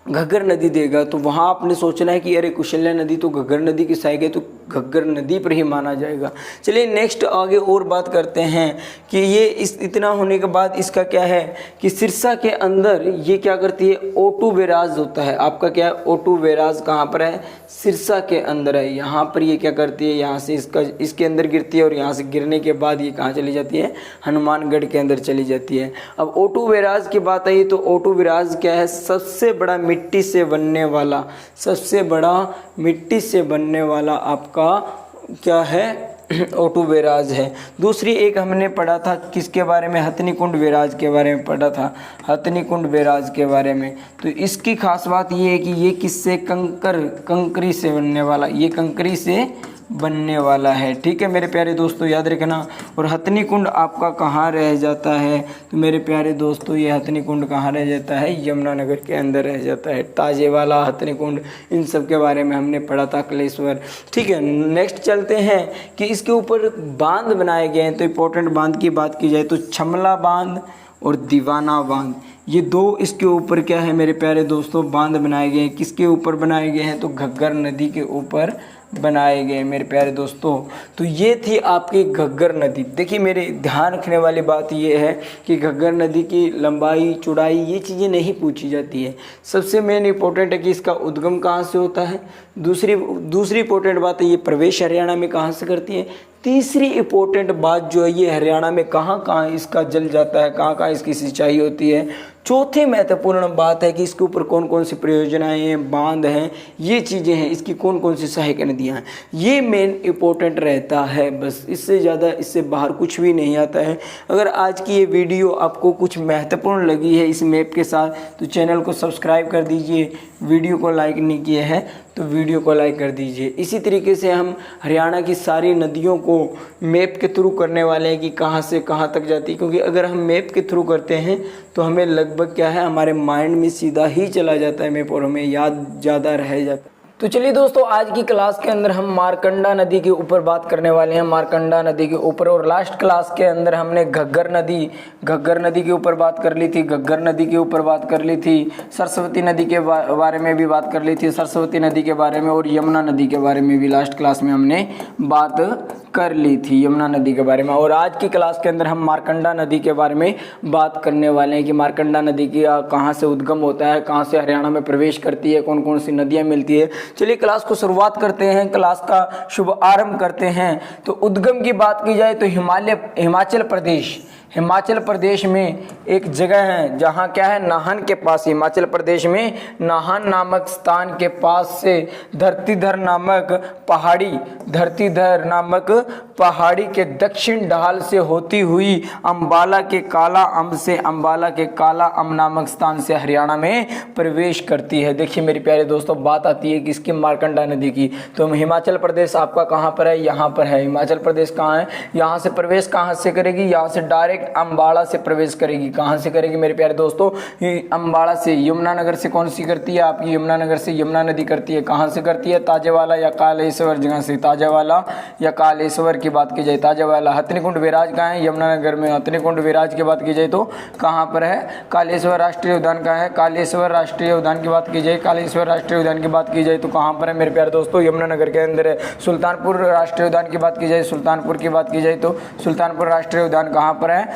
घग्गर नदी देगा। तो वहाँ आपने सोचना है कि अरे कुशल्या नदी तो घग्गर नदी की सहायक है, तो घग्गर नदी पर ही माना जाएगा। चलिए नेक्स्ट आगे और बात करते हैं कि ये इतना होने के बाद इसका क्या है कि सिरसा के अंदर ये क्या करती है, O2 बैराज होता है। आपका क्या है, O2 बैराज कहाँ पर है, सिरसा के अंदर है। यहाँ पर ये क्या करती है, यहाँ से इसके अंदर गिरती है और यहाँ से गिरने के बाद ये कहाँ चली जाती है, हनुमानगढ़ के अंदर चली जाती है। अब O2 बैराज की बात आई तो O2 बैराज क्या है, सबसे बड़ा मिट्टी से बनने वाला, सबसे बड़ा मिट्टी से बनने वाला आपका क्या है, O2 बैराज है। दूसरी एक हमने पढ़ा था किसके बारे में, हथनीकुंड बैराज के बारे में पढ़ा था, हथनीकुंड बैराज के बारे में। तो इसकी खास बात ये है कि ये किससे, कंकरी से बनने वाला, ये कंकरी से बनने वाला है। ठीक है मेरे प्यारे दोस्तों, याद रखना। और हथनीकुंड आपका कहाँ रह जाता है, तो मेरे प्यारे दोस्तों ये हथनीकुंड कहाँ रह जाता है, यमुनानगर के अंदर रह जाता है। ताजेवाला, हथनीकुंड, इन सब के बारे में हमने पढ़ा था, कलेश्वर। ठीक है, नेक्स्ट चलते हैं कि इसके ऊपर बांध बनाए गए हैं। तो इंपॉर्टेंट बांध की बात की जाए तो छमला बांध और दीवाना बांध, ये दो इसके ऊपर क्या है मेरे प्यारे दोस्तों, बांध बनाए गए हैं। किसके ऊपर बनाए गए हैं, तो घग्गर नदी के ऊपर बनाए गए मेरे प्यारे दोस्तों। तो ये थी आपकी घग्गर नदी। देखिए मेरे ध्यान रखने वाली बात ये है कि घग्गर नदी की लंबाई, चौड़ाई, ये चीज़ें नहीं पूछी जाती है। सबसे मेन इंपॉर्टेंट है कि इसका उद्गम कहाँ से होता है। दूसरी इंपॉर्टेंट बात है ये प्रवेश हरियाणा में कहाँ से करती है। तीसरी इंपॉर्टेंट बात जो है ये हरियाणा में कहाँ कहाँ इसका जल जाता है, कहाँ कहाँ इसकी सिंचाई होती है। चौथी महत्वपूर्ण बात है कि इसके ऊपर कौन कौन सी परियोजनाएं हैं, बांध हैं, ये चीज़ें हैं, इसकी कौन कौन सी सहायक नदियाँ हैं, ये मेन इंपॉर्टेंट रहता है। बस इससे ज़्यादा इससे बाहर कुछ भी नहीं आता है। अगर आज की ये वीडियो आपको कुछ महत्वपूर्ण लगी है इस मैप के साथ, तो चैनल को सब्सक्राइब कर दीजिए। वीडियो को लाइक नहीं किया है तो वीडियो को लाइक कर दीजिए। इसी तरीके से हम हरियाणा की सारी नदियों को मैप के थ्रू करने वाले हैं कि कहाँ से कहाँ तक जाती है, क्योंकि अगर हम मैप के थ्रू करते हैं तो हमें लगभग क्या है, हमारे माइंड में सीधा ही चला जाता है मैप और हमें याद ज़्यादा रह जाता है। तो चलिए दोस्तों, आज की क्लास के अंदर हम मारकंडा नदी के ऊपर बात करने वाले हैं, मारकंडा नदी के ऊपर। और लास्ट क्लास के अंदर हमने घग्गर नदी के ऊपर बात कर ली थी, घग्गर नदी के ऊपर बात कर ली थी, सरस्वती नदी के बारे में भी बात कर ली थी, सरस्वती नदी के बारे में, और यमुना नदी के बारे में भी लास्ट क्लास में हमने बात कर ली थी, यमुना नदी के बारे में। और आज की क्लास के अंदर हम मारकंडा नदी के बारे में बात करने वाले हैं कि मारकंडा नदी की कहाँ से उद्गम होता है, कहाँ से हरियाणा में प्रवेश करती है, कौन कौन सी नदियाँ मिलती है। चलिए क्लास को शुरुआत करते हैं, क्लास का शुभ आरंभ करते हैं। तो उद्गम की बात की जाए तो हिमाचल प्रदेश में एक जगह है जहाँ क्या है, नाहन के पास, हिमाचल प्रदेश में नाहन नामक स्थान के पास से धरतीधर पहाड़ी के दक्षिण ढाल से होती हुई अंबाला के काला अम्ब नामक स्थान से हरियाणा में प्रवेश करती है। देखिए मेरे प्यारे दोस्तों, बात आती है किसकी, मारकंडा नदी की। तो हिमाचल प्रदेश आपका कहाँ पर है, यहाँ पर है। हिमाचल प्रदेश कहाँ है, यहाँ से प्रवेश कहाँ से करेगी, यहाँ से डायरेक्ट डायरेक्ट अम्बाड़ा से प्रवेश करेगी। कहाँ से करेगी मेरे प्यारे दोस्तों? अम्बाड़ा से। यमुनानगर से कौन सी करती है आपकी? यमुनानगर से यमुना नदी करती है। कहाँ से करती है? ताजेवाला या कालेश्वर जगह से। ताजेवाला या कालेश्वर की बात की जाए, ताजेवाला। हथनीकुंड बैराज कहाँ है? यमुनानगर में। हथनीकुंड बैराज की बात की जाए तो कहाँ पर है? कालेश्वर राष्ट्रीय उद्यान कहाँ है? कालेश्वर राष्ट्रीय उद्यान की बात की जाए, कालेश्वर राष्ट्रीय उद्यान की बात की जाए तो कहाँ पर है मेरे प्यारे दोस्तों? यमुनानगर के अंदर है। सुल्तानपुर राष्ट्रीय उद्यान की बात की जाए, सुल्तानपुर की बात की जाए तो सुल्तानपुर राष्ट्रीय उद्यान कहाँ पर है?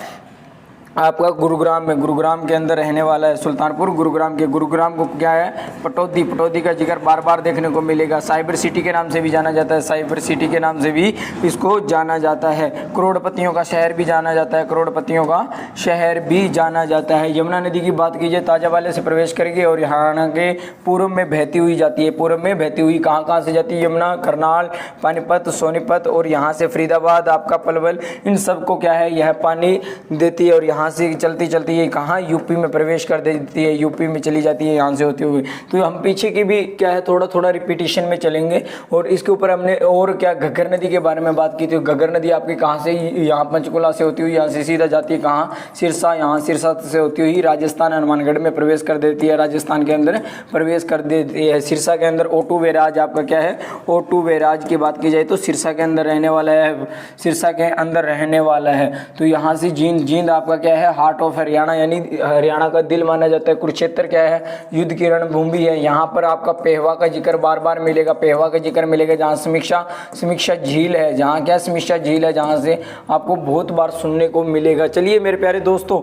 आपका गुरुग्राम में। गुरुग्राम के अंदर रहने वाला है सुल्तानपुर। गुरुग्राम को क्या है? पटौदी का जिक्र बार बार देखने को मिलेगा। साइबर सिटी के नाम से भी जाना जाता है, साइबर सिटी के नाम से भी इसको जाना जाता है। करोड़पतियों का शहर भी जाना जाता है, करोड़पतियों का शहर भी जाना जाता है। यमुना नदी की बात कीजिए, ताजावाले से प्रवेश करेगी और हरियाणा के पूर्व में बहती हुई जाती है। पूर्व में बहती हुई कहाँ से जाती है? यमुना, करनाल, पानीपत, सोनीपत और यहाँ से फरीदाबाद, आपका पलवल, इन सबको क्या है यह पानी देती है। और यहाँ से चलती चलती है कहाँ? यूपी में प्रवेश कर देती है, यूपी में चली जाती है यहाँ से होती हुई। तो हम पीछे की भी क्या है थोड़ा थोड़ा रिपीटिशन में चलेंगे। और इसके ऊपर हमने और क्या घग्गर नदी के बारे में बात की थी। घग्गर नदी आपकी कहाँ से? यहाँ पंचकुला से होती हुई यहाँ से सीधा जाती है कहाँ? सिरसा। यहाँ सिरसा से होती हुई राजस्थान हनुमानगढ़ में प्रवेश कर देती है, राजस्थान के अंदर प्रवेश कर देती है। सिरसा के अंदर O2 बैराज आपका क्या है? O2 बैराज की बात की जाए तो सिरसा के अंदर रहने वाला है, सिरसा के अंदर रहने वाला है। तो यहाँ से जींद आपका क्या है? हार्ट ऑफ हरियाणा, यानी हरियाणा का दिल माना जाता है। कुरुक्षेत्र क्या है? युद्ध की रणभूमि है। यहाँ पर आपका पेहवा का जिक्र बार बार मिलेगा, पेहवा का जिक्र मिलेगा जहाँ समीक्षा झील है, जहाँ क्या समीक्षा झील है, जहाँ से आपको बहुत बार सुनने को मिलेगा। चलिए मेरे प्यारे दोस्तों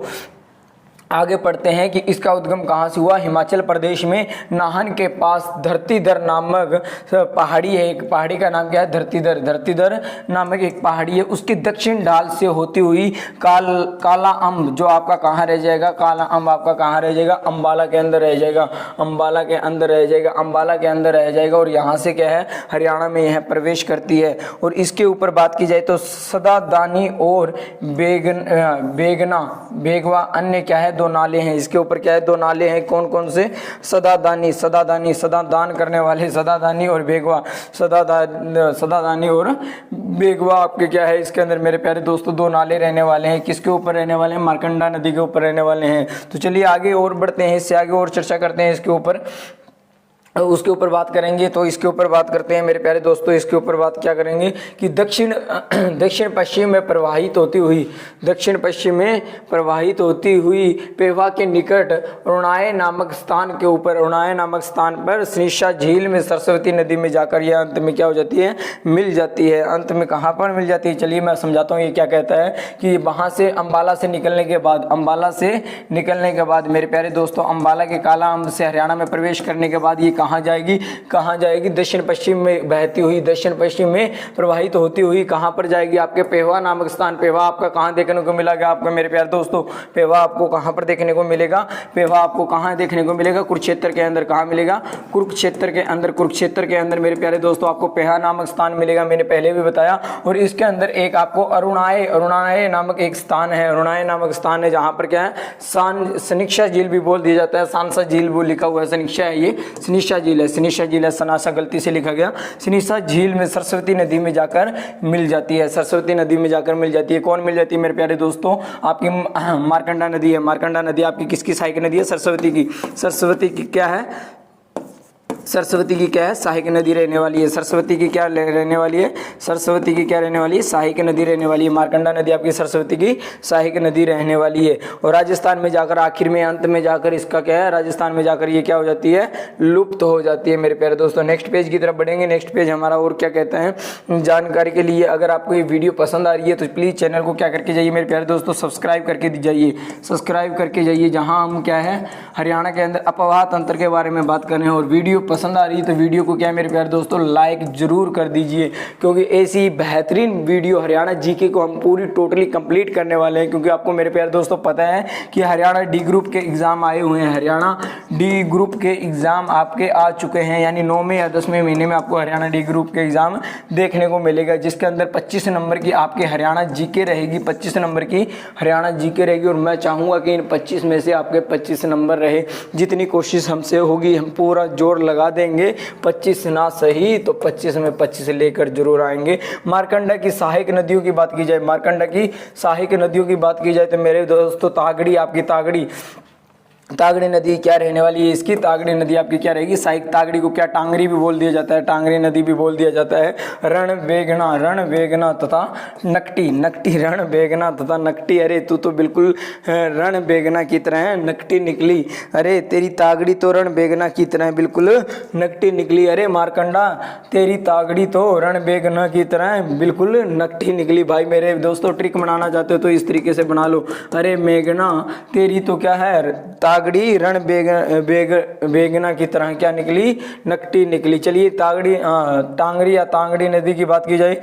आगे पढ़ते हैं कि इसका उद्गम कहाँ से हुआ। हिमाचल प्रदेश में नाहन के पास धरतीधर नामक पहाड़ी है। एक पहाड़ी का नाम क्या है? धरतीधर नामक एक पहाड़ी है। उसकी दक्षिण ढाल से होती हुई काला अम्ब जो आपका कहाँ रह जाएगा? काला अम्ब आपका कहाँ रह जाएगा? अम्बाला के अंदर रह जाएगा, अम्बाला के अंदर रह जाएगा, अम्बाला के अंदर रह जाएगा। और यहाँ से क्या है? हरियाणा में यह प्रवेश करती है। और इसके ऊपर बात की जाए तो सदादानी और बेगवा अन्य क्या है? 2 नाले हैं। इसके ऊपर क्या है? 2 नाले हैं। कौन कौन से? सदादानी सदादान करने वाले सदादानी और बेगवा, सदादानी और बेगवा आपके क्या है? इसके अंदर मेरे प्यारे दोस्तों 2 नाले रहने वाले हैं। किसके ऊपर रहने वाले हैं? मार्कंडा नदी के ऊपर रहने वाले हैं। तो चलिए आगे और बढ़ते हैं, इससे आगे और चर्चा करते हैं इसके ऊपर, उसके ऊपर बात करेंगे। तो इसके ऊपर बात करते हैं मेरे प्यारे दोस्तों। इसके ऊपर बात क्या करेंगे कि दक्षिण पश्चिम में प्रवाहित होती हुई, दक्षिण पश्चिम में प्रवाहित होती हुई पेवा के निकट उड़ाए नामक स्थान के ऊपर, उड़ाए नामक स्थान पर सनीशा झील में सरस्वती नदी में जाकर यह अंत में क्या हो जाती है? मिल जाती है। अंत में कहाँ पर मिल जाती है? चलिए मैं समझाता हूँ ये क्या कहता है कि वहाँ से अम्बाला से निकलने के बाद, अम्बाला से निकलने के बाद मेरे प्यारे दोस्तों अम्बाला के काला अम्ब से हरियाणा में प्रवेश करने के बाद ये कहाँ जाएगी? दक्षिण पश्चिम में बहती हुई, दक्षिण पश्चिम में प्रवाहित होती हुई कहाँ पर जाएगी? आपके पेवा नामक स्थान। पेवा आपका कहाँ देखने को मिलेगा? आपका मेरे प्यारे दोस्तों पेवा आपको कहाँ पर देखने को मिलेगा? पेवा आपको कहाँ देखने को मिलेगा? कुरुक्षेत्र के अंदर। कहाँ मिलेगा? कुरुक्षेत्र के अंदर। कुरुक्षेत्र के अंदर मेरे प्यारे दोस्तों आपको पेहा नामक स्थान मिलेगा, मैंने पहले भी बताया। और इसके अंदर एक आपको अरुणाए नामक एक स्थान है, अरुणाए नामक स्थान है जहाँ पर क्या है? सनीक्षा झील भी बोल दिया जाता है, सांसा झील वो लिखा हुआ है, सनीक्षा है ये, सनीक्षा झील है, सनीशा झील है, सनासा गलती से लिखा गया। सनीशा झील में सरस्वती नदी में जाकर मिल जाती है, सरस्वती नदी में जाकर मिल जाती है। कौन मिल जाती है मेरे प्यारे दोस्तों? आपकी मार्कंडा नदी है। मार्कंडा नदी आपकी किसकी सहायक नदी है? सरस्वती की। सरस्वती की क्या है? सरस्वती की क्या है? सहायक नदी रहने वाली है। सरस्वती की क्या रहने वाली है? सरस्वती की क्या रहने वाली है? सहायक नदी रहने वाली है। मार्कंडा नदी आपकी सरस्वती की सहायक नदी रहने वाली है। और राजस्थान में जाकर आखिर में अंत में जाकर इसका क्या है? राजस्थान में जाकर ये क्या हो जाती है? लुप्त हो जाती है मेरे प्यारे दोस्तों। नेक्स्ट पेज की तरफ बढ़ेंगे। नेक्स्ट पेज हमारा और क्या कहता है जानकारी के लिए। अगर आपको ये वीडियो पसंद आ रही है तो प्लीज़ चैनल को क्या करके जाइए मेरे प्यारे दोस्तों, सब्सक्राइब करके जाइए, सब्सक्राइब करके जाइए। जहाँ हम क्या है हरियाणा के अंदर अपवाह तंत्र के बारे में बात कर रहे हैं। और वीडियो पसंद आ रही है तो वीडियो को क्या है मेरे प्यारे दोस्तों लाइक जरूर कर दीजिए, क्योंकि ऐसी बेहतरीन वीडियो हरियाणा जीके को हम पूरी टोटली कंप्लीट करने वाले हैं। क्योंकि आपको मेरे प्यारे दोस्तों पता है कि हरियाणा डी ग्रुप के एग्ज़ाम आए हुए हैं, हरियाणा डी ग्रुप के एग्ज़ाम आपके आ चुके हैं, यानी 9वें या 10वें महीने में आपको हरियाणा डी ग्रुप के एग्ज़ाम देखने को मिलेगा, जिसके अंदर 25 नंबर की आपके हरियाणा जीके रहेगी, 25 नंबर की हरियाणा जीके रहेगी। और मैं चाहूँगा कि इन 25 में से आपके 25 नंबर रहे। जितनी कोशिश हमसे होगी हम पूरा जोर लगा लगा देंगे 25 ना सही तो 25 में 25 लेकर जरूर आएंगे। मारकंडा की सहायक नदियों की बात की जाए, मारकंडा की सहायक नदियों की बात की जाए तो मेरे दोस्तों तागड़ी, आपकी तागड़ी नदी क्या रहने वाली है इसकी, तागड़ी नदी आपकी क्या रहेगी, सहायक। तागड़ी को क्या टांगरी भी बोल दिया जाता है, टांगरी नदी भी बोल दिया जाता है। रण वेगना तथा नकटी, रण वेगना तथा नकटी। अरे तू तो बिल्कुल रण वेगना की तरह है, नकटी निकली। अरे तेरी तागड़ी तो रण वेगना की तरह है, बिल्कुल नकटी निकली। अरे मारकंडा तेरी तागड़ी तो रण वेगना की तरह है, बिल्कुल नकटी निकली। भाई मेरे दोस्तों ट्रिक बनाना चाहते हो तो इस तरीके से बना लो। अरे मेघना तेरी तो क्या है, तागड़ी रण वेगना की तरह क्या निकली, नकटी निकली। चलिए तागड़ी टांगरी या तांगड़ी नदी की बात की जाए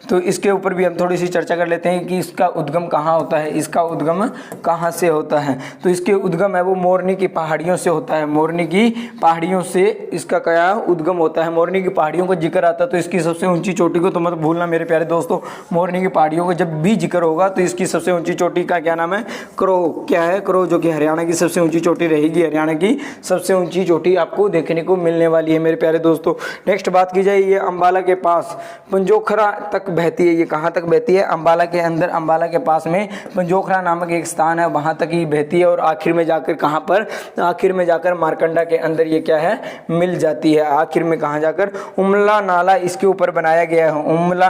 तो इसके ऊपर भी हम थोड़ी सी चर्चा कर लेते हैं कि इसका उद्गम कहाँ होता है, इसका उद्गम कहाँ से होता है। तो इसके उद्गम है वो मोरनी की पहाड़ियों से होता है, मोरनी की पहाड़ियों से इसका क्या उद्गम होता है। मोरनी की पहाड़ियों का जिक्र आता है तो इसकी सबसे ऊंची चोटी को तो मत भूलना मेरे प्यारे दोस्तों। मोरनी की पहाड़ियों का जब भी जिक्र होगा तो इसकी सबसे ऊंची चोटी का क्या नाम है, क्रो। क्या है, क्रो, जो कि हरियाणा की सबसे ऊंची चोटी रहेगी। हरियाणा की सबसे ऊंची चोटी आपको देखने को मिलने वाली है मेरे प्यारे दोस्तों। नेक्स्ट बात की जाए, ये अंबाला के पास पंजोखरा तक बहती है। ये कहाँ तक बहती है, अंबाला के अंदर, अंबाला के पास में पंजोखरा नामक एक स्थान है, वहां तक ही बहती है और आखिर में जाकर कहाँ पर, आखिर में जाकर मारकंडा के अंदर ये क्या है, मिल जाती है। आखिर में कहाँ जाकर, उमला नाला इसके ऊपर बनाया गया है। उमला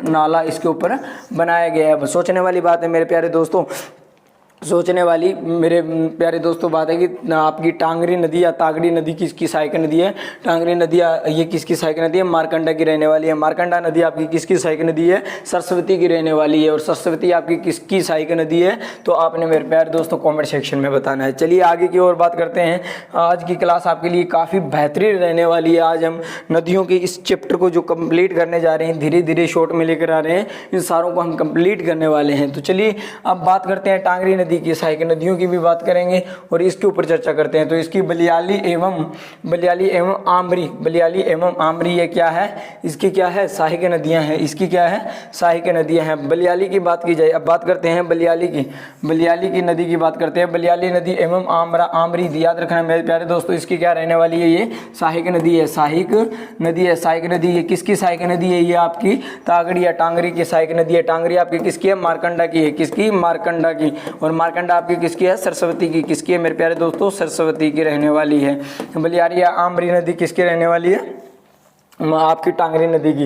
नाला इसके ऊपर बनाया गया है। सोचने वाली बात है मेरे प्यारे दोस्तों, सोचने वाली मेरे प्यारे दोस्तों बात है कि आपकी टांगरी नदी या तागड़ी नदी किसकी सहायक नदी है, टांगरी नदी ये किसकी सहायक नदी है, मारकंडा की रहने वाली है। मारकंडा नदी आपकी किसकी सहायक नदी है, सरस्वती की रहने वाली है। और सरस्वती आपकी किसकी सहायक नदी है, तो आपने मेरे प्यारे दोस्तों कमेंट सेक्शन में बताना है। चलिए आगे की ओर बात करते हैं। आज की क्लास आपके लिए काफ़ी बेहतरीन रहने वाली है। आज हम नदियों के इस चैप्टर को जो कंप्लीट करने जा रहे हैं, धीरे धीरे शॉर्ट में लेकर आ रहे हैं, इन सारों को हम कंप्लीट करने वाले हैं। तो चलिए अब बात करते हैं टांगरी नदी की, सहायक नदियों की भी बात करेंगे और इसके ऊपर चर्चा करते हैं। तो इसकी बलियाली एवं आमरी ये क्या है, इसकी क्या है, सहायक नदियां हैं। इसकी क्या है, सहायक नदियां हैं। बलियाली की बात की जाए, अब बात करते हैं बलियाली की नदी की बात करते हैं। बलियाली नदी एवं आमरी, याद रखना मेरे प्यारे दोस्तों, इसकी क्या रहने वाली है, ये सहायक नदी है। सहायक नदी ये किसकी सहायक नदी है, ये आपकी तागड़ी या टांगरी की सहायक नदी है। टांगरी आपकी किसकी है, मारकंडा की है। किसकी, मारकंडा की। और मारकंडा आपकी किसकी है, सरस्वती की। किसकी है मेरे प्यारे दोस्तों, सरस्वती की रहने वाली है। बलियारी या आमरी नदी किसकी रहने वाली है, आपकी टांगरी नदी की।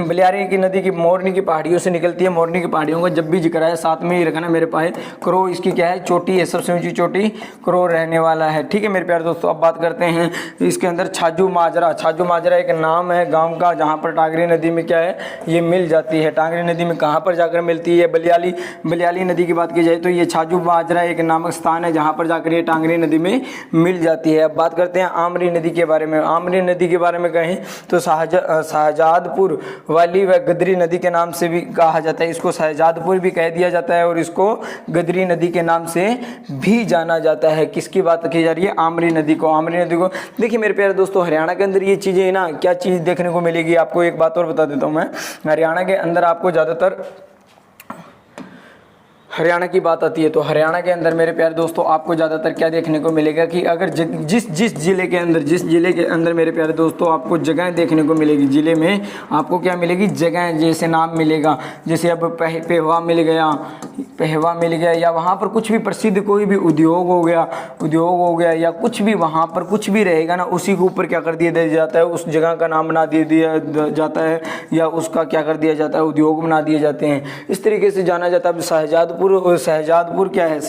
बलियारी की नदी की मोरनी की पहाड़ियों से निकलती है। मोरनी की पहाड़ियों का जब भी जिक्र है साथ में ही रखना मेरे पास। क्रो इसकी क्या है, चोटी है, सबसे ऊंची चोटी क्रो रहने वाला है। ठीक है मेरे प्यारे दोस्तों, अब बात करते हैं इसके अंदर छाजू माजरा एक नाम है गांव का, जहां पर टांगरी नदी में क्या है, ये मिल जाती है। टांगरी नदी में कहां पर जाकर मिलती है, बलियाली नदी की बात की जाए तो ये छाजू माजरा एक नामक स्थान है जहां पर जाकर ये टांगरी नदी में मिल जाती है। अब बात करते हैं आमरी नदी के बारे में। आमरी नदी के बारे में कहें तो शाहजादपुर वाली व गदरी नदी के नाम से भी कहा जाता है। इसको शाहजादपुर भी कह दिया जाता है और इसको गदरी नदी के नाम से भी जाना जाता है। किसकी बात की जा रही है, आमरी नदी को। देखिए मेरे प्यारे दोस्तों, हरियाणा के अंदर ये चीज़ें ना, क्या चीज़ देखने को मिलेगी आपको, एक बात और बता देता हूँ मैं। हरियाणा के अंदर आपको ज़्यादातर हरियाणा की बात आती है तो हरियाणा के अंदर मेरे प्यारे दोस्तों आपको ज़्यादातर क्या देखने को मिलेगा कि अगर जिस जिले के अंदर मेरे प्यारे दोस्तों आपको जगह देखने को मिलेगी, जिले में आपको क्या मिलेगी, जगह, जैसे नाम मिलेगा। जैसे अब पेहवा मिल गया या वहाँ पर कुछ भी प्रसिद्ध कोई भी उद्योग हो गया या कुछ भी वहाँ पर कुछ भी रहेगा ना, उसी के ऊपर क्या कर दिया जाता है, उस जगह का नाम बना दिया जाता है या उसका क्या कर दिया जाता है, उद्योग बना दिए जाते हैं। इस तरीके से जाना जाता है। शहजादपुर क्या है,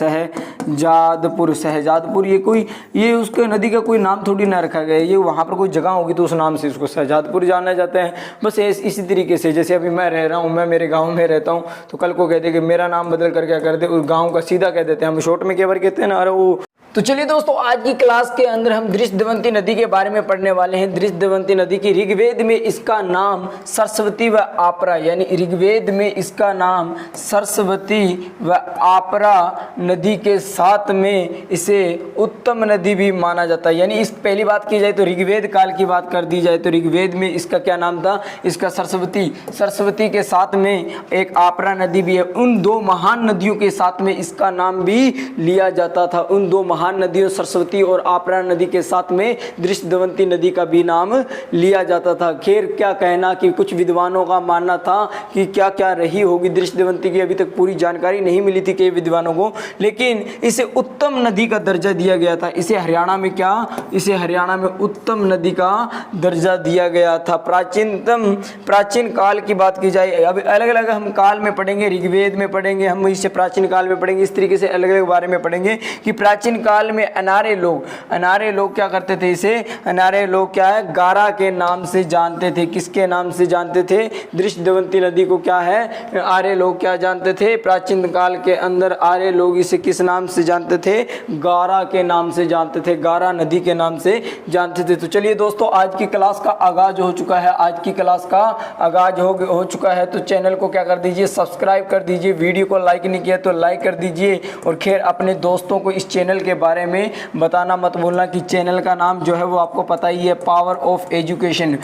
शहजादपुर ये उसके नदी का कोई नाम थोड़ी ना रखा गया है, ये वहाँ पर कोई जगह होगी तो उस नाम से उसको शहजादपुर जाना जाता है। बस इसी तरीके से, जैसे अभी मैं रह रहा हूँ, मैं मेरे गाँव में रहता हूँ, तो कल को कहते कि मेरा नाम बदल कर क्या कर दे, उस गाँव का सीधा कह देते हैं हम, शॉर्ट में क्या कहते हैं ना, अरे वो तो चलिए दोस्तों, आज की क्लास के अंदर हम दृश्यवंती नदी के बारे में पढ़ने वाले हैं। दृश्यवंती नदी की ऋग्वेद में इसका नाम सरस्वती व आपरा, यानी ऋग्वेद में इसका नाम सरस्वती व आपरा नदी के साथ में इसे उत्तम नदी भी माना जाता है। यानी इस पहली बात की जाए तो ऋग्वेद काल की बात कर दी जाए तो ऋग्वेद में इसका क्या नाम था, इसका सरस्वती के साथ में एक आपरा नदी भी है। उन दो महान नदियों के साथ में इसका नाम भी लिया जाता था। उन दो महान नदियों सरस्वती और आपरा नदी के साथ में दृश्यवंती नदी का भी नाम लिया जाता था। खैर क्या कहना कि कुछ विद्वानों का मानना था कि क्या क्या रही होगी दृश्यवंती की, अभी तक पूरी जानकारी नहीं मिली थी कई विद्वानों को, लेकिन इसे उत्तम नदी का दर्जा दिया गया था। इसे हरियाणा में उत्तम नदी का दर्जा दिया गया था। प्राचीन काल की बात की जाए, अब अलग अलग हम काल में पढ़ेंगे, ऋग्वेद में पढ़ेंगे, हम इसे प्राचीन काल में पढ़ेंगे, इस तरीके से अलग अलग बारे में पढ़ेंगे कि प्राचीन काल में अनारे लोग क्या करते थे, इसे अनारे लोग क्या है, गारा के नाम से जानते थे। किसके नाम से जानते थे? दृश्यवंती नदी को क्या है, आर्य लोग क्या जानते थे? प्राचीन काल के अंदर आर्य लोग इसे किस नाम से जानते थे? गारा के नाम से जानते थे, गारा नदी के नाम से जानते थे। तो चलिए दोस्तों, आज की क्लास का आगाज हो चुका है। हो चुका है तो चैनल को क्या कर दीजिए, सब्सक्राइब कर दीजिए। वीडियो को लाइक नहीं किया तो लाइक कर दीजिए। और खैर अपने दोस्तों को इस चैनल के बारे में बताना मत भूलना कि चैनल का नाम जो है वो आपको पता ही है, पावर ऑफ एजुकेशन।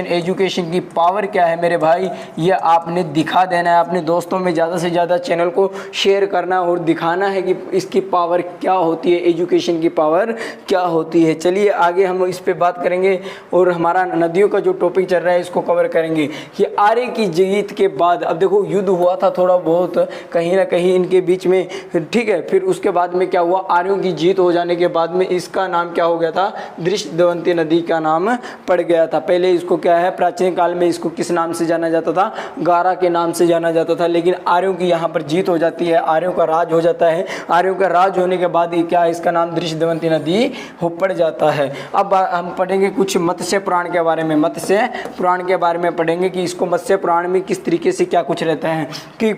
एजुकेशन की पावर क्या है मेरे भाई, ये आपने दिखा देना है। अपने दोस्तों में ज़्यादा से ज़्यादा चैनल को शेयर करना और दिखाना है कि इसकी पावर क्या होती है, एजुकेशन की पावर क्या होती है। चलिए आगे हम इस पे बात करेंगे और हमारा नदियों का जो टॉपिक चल रहा है इसको कवर करेंगे कि आर्य की जीत के बाद, अब देखो युद्ध हुआ था थोड़ा बहुत कहीं ना कहीं इनके बीच में, ठीक है। फिर उसके बाद में क्या हुआ, आर्यों की जीत हो जाने के बाद में इसका नाम क्या हो गया था, दृश्यवंती नदी का नाम पड़ गया था। पहले इसको क्या है, प्राचीन काल में इसको किस नाम से जाना जाता था, गारा के नाम से जाना जाता था। लेकिन आर्यों की यहाँ पर जीत हो जाती है, आर्यों का राज हो जाता है। आर्यों का राज होने के बाद ये क्या, इसका नाम दृश्यवंती नदी हो पड़ जाता है। अब हम पढ़ेंगे कुछ मत्स्य पुराण के बारे में। मत्स्य पुराण के बारे में पढ़ेंगे कि इसको मत्स्य पुराण में किस तरीके से क्या कुछ रहता है कि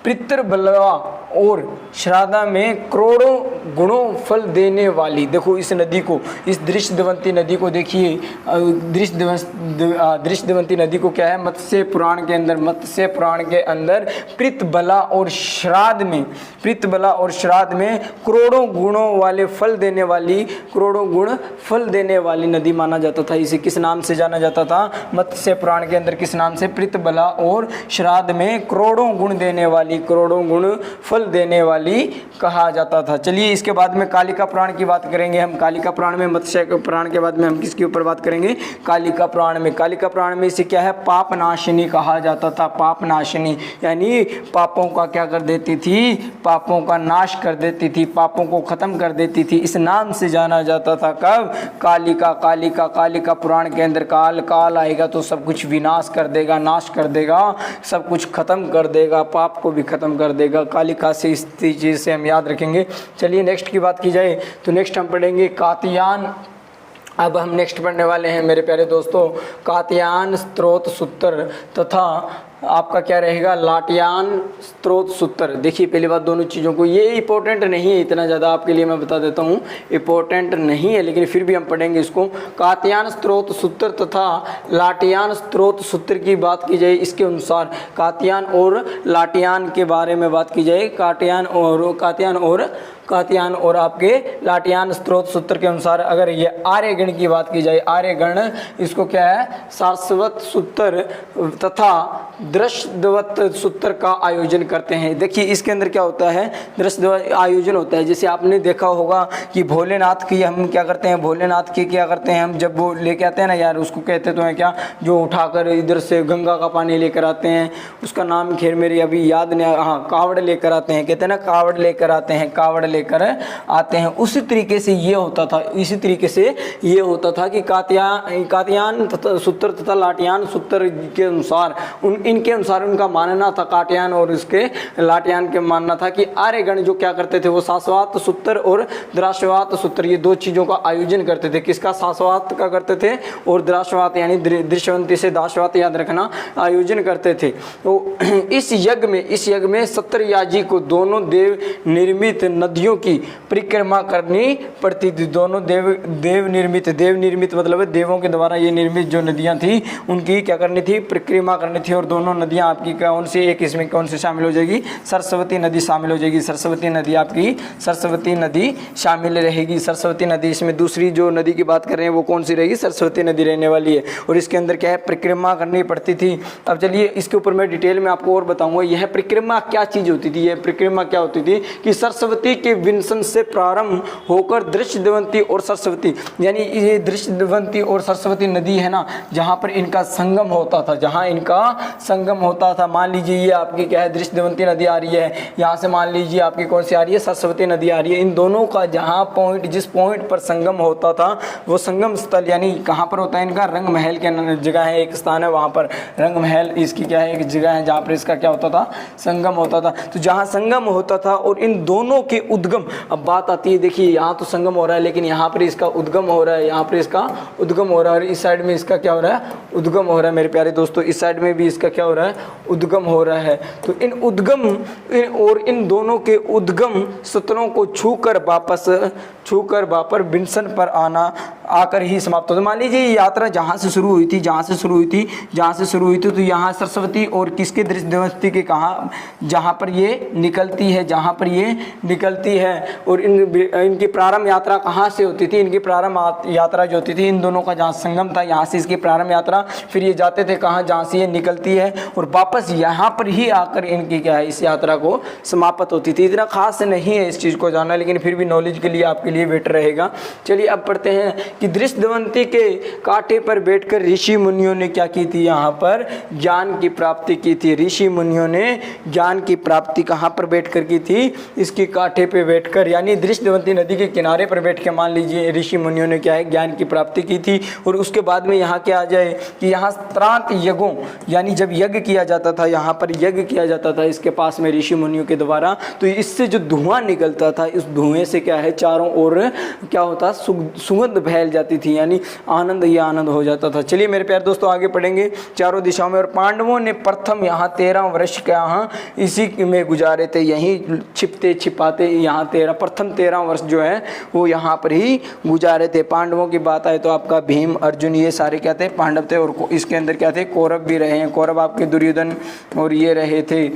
पितृबलवा और श्राद्धा में करोड़ों गुणों फल देने वाली, देखो इस नदी को, इस दृश्यवंती नदी को देखिए, दृश्यवंती नदी को क्या है, मत्स्य पुराण के अंदर पितृबला और श्राद्ध में करोड़ों गुणों वाले फल देने वाली, करोड़ों गुण फल देने वाली नदी माना जाता था। इसे किस नाम से जाना जाता था, मत्स्य पुराण के अंदर किस नाम से, पितृबला और श्राद्ध में करोड़ों गुण देने वाली, करोड़ों गुण फल देने वाली कहा जाता था। चलिए इसके बाद में कालिका पुराण की बात करेंगे हम। कालिका पुराण में, मत्स्य पुराण के बाद में हम किसके ऊपर बात करेंगे, कालिका पुराण में इसे क्या है, पाप नाशिनी कहा जाता था। पाप नाशिनी यानी पापों का क्या कर देती थी, पापों का नाश कर देती थी, पापों को खत्म कर देती थी। इस नाम से जाना जाता था। कब, कालिका पुराण के अंदर काल आएगा तो सब कुछ विनाश कर देगा, नाश कर देगा, सब कुछ खत्म कर देगा, पाप को भी खत्म कर देगा। कालिका से इस चीज़ से हम याद रखेंगे। चलिए नेक्स्ट की बात की जाए तो नेक्स्ट हम पढ़ेंगे कात्यायन। अब हम नेक्स्ट पढ़ने वाले हैं मेरे प्यारे दोस्तों, कात्यायन स्त्रोत सूत्र तथा आपका क्या रहेगा, लाटियान स्त्रोत सूत्र। देखिए पहली बात, दोनों चीज़ों को, ये इंपॉर्टेंट नहीं है इतना ज़्यादा, आपके लिए मैं बता देता हूँ, इंपॉर्टेंट नहीं है लेकिन फिर भी हम पढ़ेंगे इसको। कात्यायन स्त्रोत सूत्र तथा लाटियान स्त्रोत सूत्र की बात की जाए, इसके अनुसार कात्यायन और लाटियान के बारे में बात की जाए, कात्यायन और आपके लाटियान स्त्रोत सूत्र के अनुसार अगर ये आर्यगण की बात की जाए, आर्यगण इसको क्या है, सारस्वत सूत्र तथा दृश्यवत सूत्र का आयोजन करते हैं। देखिए इसके अंदर क्या होता है, दृश्यवत आयोजन होता है। जैसे आपने देखा होगा कि भोलेनाथ की हम क्या करते हैं, भोलेनाथ की क्या करते हैं हम, जब वो लेके आते हैं ना यार, उसको कहते तो हैं क्या, जो उठाकर इधर से गंगा का पानी लेकर आते हैं, उसका नाम खैर मेरी अभी याद नहीं, हाँ कावड़ लेकर आते हैं, कहते हैं ना कावड़ लेकर आते हैं, कावड़ लेकर आते हैं। उसी तरीके से ये होता था, इसी तरीके से ये होता था कि कात्यायन सूत्र तथा लाटियान सूत्र के अनुसार इनके अनुसार उनका मानना था, काटयान और उसके लाटयान के मानना था कि आर्यगण जो क्या करते थे, वो शाश्वत सूत्र और दृश्यवात सूत्र, ये दो चीज़ों का आयोजन करते थे। किसका? शाश्वत का करते थे और दृश्यवात यानी दृश्यवंती से दाश्वात याद रखना, आयोजन करते थे। तो इस यज्ञ में 70 याजी को दोनों देव निर्मित नदियों की परिक्रमा करनी पड़ती थी। दोनों देव निर्मित मतलब देवों के द्वारा ये निर्मित जो नदियाँ थी उनकी क्या करनी थी? परिक्रमा करनी थी। और दोनों नदियाँ आपकी कौन सी, एक इसमें कौन सी शामिल हो जाएगी? सरस्वती नदी शामिल हो जाएगी। सरस्वती नदी आपकी सरस्वती नदी शामिल रहेगी। सरस्वती नदी, इसमें दूसरी जो नदी की बात कर रहे हैं वो कौन सी रहेगी? सरस्वती नदी रहने वाली है। और इसके अंदर क्या है? परिक्रमा करनी पड़ती थी। अब चलिए इसके ऊपर मैं डिटेल में आपको और बताऊंगा यह परिक्रमा क्या चीज़ होती थी। यह परिक्रमा क्या होती थी कि सरस्वती के विंसन से प्रारंभ होकर दृश्यवंती और सरस्वती, यानी ये दृश्यवंती और सरस्वती नदी है ना, जहाँ पर इनका संगम होता था, जहाँ इनका संगम होता था। मान लीजिए ये आपकी क्या है? दृश्यवंती नदी आ रही है, यहाँ से मान लीजिए आपकी कौन सी आ रही है? सरस्वती नदी आ रही है। इन दोनों का जहाँ पॉइंट, जिस पॉइंट पर संगम होता था वो संगम स्थल यानी कहाँ पर होता है इनका? रंग महल के जगह है, एक स्थान है वहाँ पर रंग महल इसकी क्या है? एक जगह है जहाँ पर इसका क्या होता था? संगम होता था। तो जहाँ संगम होता था और इन दोनों के उद्गम, अब बात आती है, देखिए यहाँ तो संगम हो रहा है लेकिन यहाँ पर इसका उद्गम हो रहा है, यहाँ पर इसका उद्गम हो रहा है और इस साइड में इसका क्या हो रहा है? उद्गम हो रहा है। मेरे प्यारे दोस्तों, इस साइड में भी इसका क्या हो रहा है? उद्गम हो रहा है। तो इन उद्गम और इन दोनों के उद्गम सत्रों को छूकर वापस विंसन पर आकर ही समाप्त होता। मान लीजिए यात्रा जहाँ से शुरू हुई थी तो यहाँ सरस्वती और किसके? दृश्यवंती के कहाँ? जहाँ पर ये निकलती है और इनकी प्रारंभ यात्रा कहाँ से होती थी? इनकी प्रारंभ यात्रा जो होती थी इन दोनों का जहाँ संगम था, यहाँ से इसकी प्रारंभ यात्रा, फिर ये जाते थे कहाँ? जहाँ से ये निकलती है और वापस यहाँ पर ही आकर इनकी क्या है? इस यात्रा को समाप्त होती थी। इतना खास नहीं है इस चीज़ को जानना, लेकिन फिर भी नॉलेज के लिए आपके लिए बेटर रहेगा। चलिए अब पढ़ते हैं कि दृश्यवंती के कांटे पर बैठकर ऋषि मुनियों ने क्या की थी? यहाँ पर ज्ञान की प्राप्ति की थी। ऋषि मुनियों ने ज्ञान की प्राप्ति कहाँ पर बैठकर की थी? इसके कांटे पे बैठकर, यानी दृश्यवंती नदी के किनारे पर बैठ के मान लीजिए ऋषि मुनियों ने क्या है? ज्ञान की प्राप्ति की थी। और उसके बाद में यहाँ क्या आ जाए कि यहाँ त्रांत यज्ञों, यानी जब यज्ञ किया जाता था, यहाँ पर यज्ञ किया जाता था इसके पास में ऋषि मुनियों के द्वारा, तो इससे जो धुआं निकलता था, इस धुएं से क्या है? चारों ओर क्या होता? सुगंध फैल जाती थी, यानी आनंद ही आनंद हो जाता था। चलिए मेरे प्यारे दोस्तों आगे पढ़ेंगे चारों दिशाओं में। और पांडवों ने प्रथम यहाँ 13 वर्ष का यहाँ इसी में गुजारे थे, यहीं छिपते छिपाते यहाँ प्रथम 13 वर्ष जो है वो यहाँ पर ही गुजारे थे। पांडवों की बात आए तो आपका भीम, अर्जुन, ये सारे क्या थे? पांडव थे। और इसके अंदर क्या थे? कौरव भी रहे हैं। कौरव आपके दुर्योधन और ये रहे थे।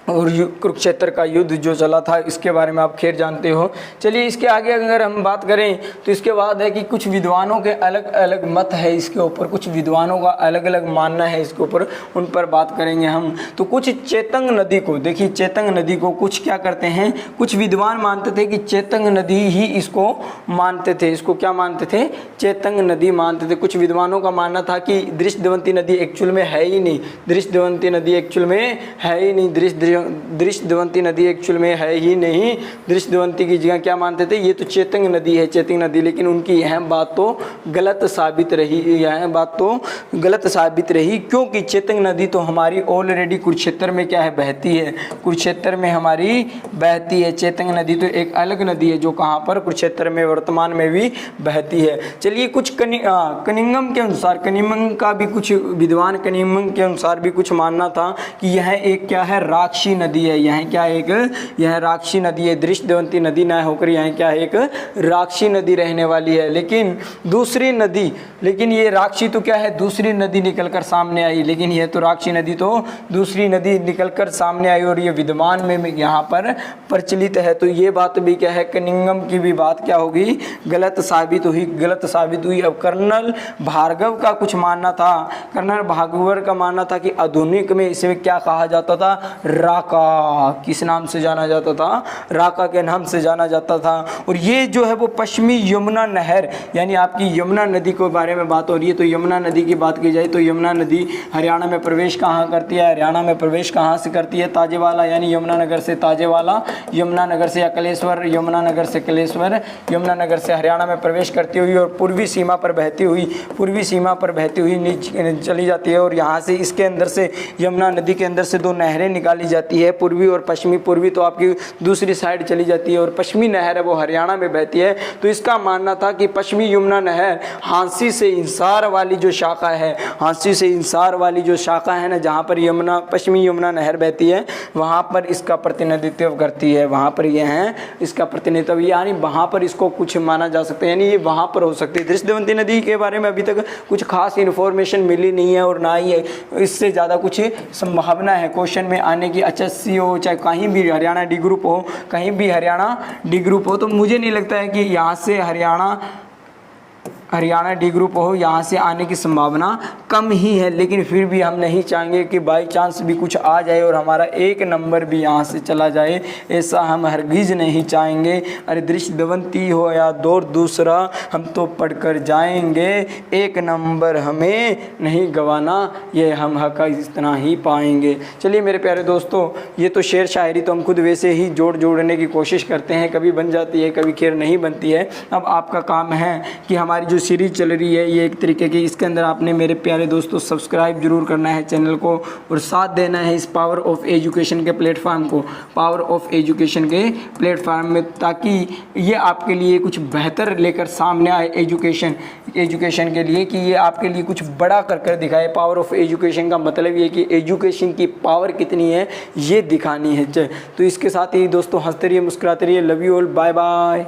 और कुरुक्षेत्र का युद्ध जो चला था इसके बारे में आप खैर जानते हो। चलिए इसके आगे अगर हम बात करें तो इसके बाद है कि कुछ विद्वानों के अलग अलग मत है इसके ऊपर, कुछ विद्वानों का अलग अलग मानना है इसके ऊपर, उन पर बात करेंगे हम। तो कुछ चेतंग नदी को, देखिए चेतंग नदी को कुछ क्या करते हैं? कुछ विद्वान मानते थे कि चेतंग नदी ही इसको मानते थे। इसको क्या मानते थे? चेतंग नदी मानते थे। कुछ विद्वानों का मानना था कि दृश्यवंती नदी एक्चुअल में है ही नहीं, दृश्यवंती नदी एक्चुअल में है ही नहीं, दृश्यवंती नदी एक्चुअल में है ही नहीं। दृश्यवंती की जगह क्या मानते थे? ये तो चेतंग नदी है, चेतंग नदी। लेकिन उनकी यह बात तो गलत साबित रही, क्योंकि चेतंग नदी तो हमारी ऑलरेडी कुरुक्षेत्र में क्या है? बहती है, कुरुक्षेत्र में हमारी बहती है। चेतंग नदी तो एक अलग नदी है जो कहाँ पर? कुरुक्षेत्र में वर्तमान में भी बहती है। चलिए कुछ कनिंगम के अनुसार, कनिंगम का भी कुछ विद्वान कनिंगम के अनुसार भी कुछ मानना था कि यह एक क्या है? राक्षसी नदी है। यह क्या है? यह राक्षसी नदी है। दृश्यवंती नदी ना होकर यह क्या है? एक राक्षसी नदी रहने वाली है। लेकिन दूसरी नदी, लेकिन ये राक्षसी तो क्या है? दूसरी नदी निकलकर सामने आई, लेकिन यह तो राक्षसी नदी तो दूसरी नदी निकलकर सामने आई और ये विद्वान में यहाँ पर प्रचलित है। तो ये बात भी क्या है? कनिंगम की भी बात क्या होगी? गलत साबित हुई। अब कर्नल भार्गव का कुछ मानना था, कर्नल भार्गव का मानना था कि आधुनिक में इसे क्या कहा जाता था? राका, किस नाम से जाना जाता था? राका के नाम से जाना जाता था। और ये जो है वो पश्चिमी यमुना नहर यानी आपकी यमुना नदी के बारे में बात हो रही है। तो यमुना नदी की बात की जाए तो यमुना नदी हरियाणा में प्रवेश कहाँ करती है? हरियाणा में प्रवेश कहाँ से करती है? ताजेवाला यानी यमुनानगर से ताजेवाला, यमुनानगर से अकलेश्वर, यमुनानगर से कलेश्वर, यमुनानगर से हरियाणा में प्रवेश करती हुई और पूर्वी सीमा पर बहती हुई नीचे चली जाती है। और यहाँ से इसके अंदर से यमुना नदी के अंदर से दो नहरें निकाली जाती है, पूर्वी और पश्चिमी। पूर्वी तो आपकी दूसरी साइड चली जाती है और पश्चिमी नहर है वो हरियाणा में बहती है। तो इसका मानना था कि पश्चिमी यमुना नहर हांसी से इंसार वाली जो शाखा है, हांसी से इंसार वाली जो शाखा है ना, जहाँ पर पश्चिमी यमुना नहर बहती है वहाँ पर इसका प्रतिनिधित्व करती है। वहाँ पर ये है इसका प्रतिनिधित्व, यानी वहाँ पर इसको कुछ माना जा सकता है, यानी ये वहाँ पर हो सकती है। दृष्टिवंती नदी के बारे में अभी तक कुछ खास इन्फॉर्मेशन मिली नहीं है और ना ही इससे ज़्यादा कुछ संभावना है क्वेश्चन में आने की। HSC हो चाहे कहीं भी हरियाणा डी ग्रुप हो, कहीं भी हरियाणा डी ग्रुप हो, तो मुझे नहीं लगता है कि यहाँ से हरियाणा डी ग्रुप हो, यहाँ से आने की संभावना कम ही है। लेकिन फिर भी हम नहीं चाहेंगे कि बाई चांस भी कुछ आ जाए और हमारा एक नंबर भी यहाँ से चला जाए, ऐसा हम हरगिज़ नहीं चाहेंगे। अरे दृष्टिवंती हो या दौर दूसरा, हम तो पढ़कर जाएंगे, एक नंबर हमें नहीं गंवाना, ये हम हक इतना ही पाएंगे। चलिए मेरे प्यारे दोस्तों, ये तो शेर शायरी तो हम खुद वैसे ही जोड़ने की कोशिश करते हैं, कभी बन जाती है कभी खैर नहीं बनती है। अब आपका काम है कि हमारी जो सीरीज चल रही है ये एक तरीके की, इसके अंदर आपने मेरे प्यारे दोस्तों सब्सक्राइब जरूर करना है चैनल को और साथ देना है इस पावर ऑफ एजुकेशन के प्लेटफॉर्म को, पावर ऑफ एजुकेशन के प्लेटफॉर्म में, ताकि ये आपके लिए कुछ बेहतर लेकर सामने आए एजुकेशन के लिए, कि ये आपके लिए कुछ बड़ा कर दिखाए। पावर ऑफ एजुकेशन का मतलब ये कि एजुकेशन की पावर कितनी है ये दिखानी है। तो इसके साथ ही दोस्तों हंसते रहिए, मुस्कुराते रहिए। Love you all, bye bye.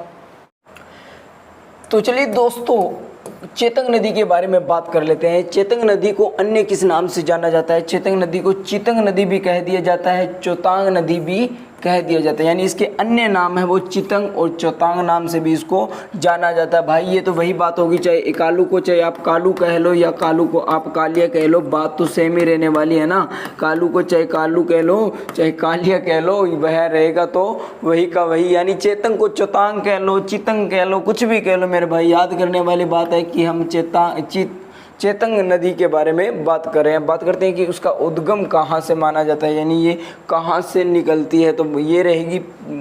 तो चलिए दोस्तों चेतंग नदी के बारे में बात कर लेते हैं। चेतंग नदी को अन्य किस नाम से जाना जाता है? चेतंग नदी को चितंग नदी भी कह दिया जाता है, चौतांग नदी भी कह दिया जाता है, यानी इसके अन्य नाम है वो चितंग और चौतांग नाम से भी इसको जाना जाता है। भाई ये तो वही बात होगी, चाहे इकालू को चाहे आप कालू कह लो या कालू को आप कालिया कह लो, बात तो सेम ही रहने वाली है ना। कालू को चाहे कालू कह लो चाहे कालिया कह लो, वह रहेगा तो वही का वही, यानी चेतंग को चौतांग कह लो, चितंग कह लो, कुछ भी कह लो मेरे भाई, याद करने वाली बात है कि हम चेतंग नदी के बारे में बात कर रहे हैं। बात करते हैं कि उसका उद्गम कहाँ से माना जाता है, यानी ये कहाँ से निकलती है। तो ये रहेगी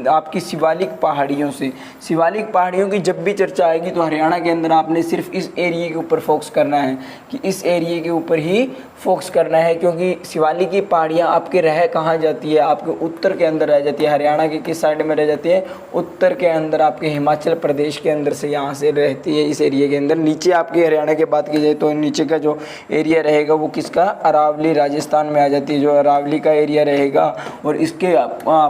आपकी शिवालिक पहाड़ियों से। शिवालिक पहाड़ियों की जब भी चर्चा आएगी तो हरियाणा के अंदर आपने सिर्फ इस एरिया के ऊपर फोकस करना है, कि इस एरिया के ऊपर ही फोकस करना है, क्योंकि शिवालिक की पहाड़ियाँ आपके रह कहाँ जाती है? आपके उत्तर के अंदर रह जाती है। हरियाणा के किस साइड में रह जाती है? उत्तर के अंदर, आपके हिमाचल प्रदेश के अंदर से यहाँ से रहती है इस एरिया के अंदर। नीचे आपके हरियाणा की बात की जाए तो नीचे का जो एरिया रहेगा वो किसका? अरावली, राजस्थान में आ जाती है, जो अरावली का एरिया रहेगा। और इसके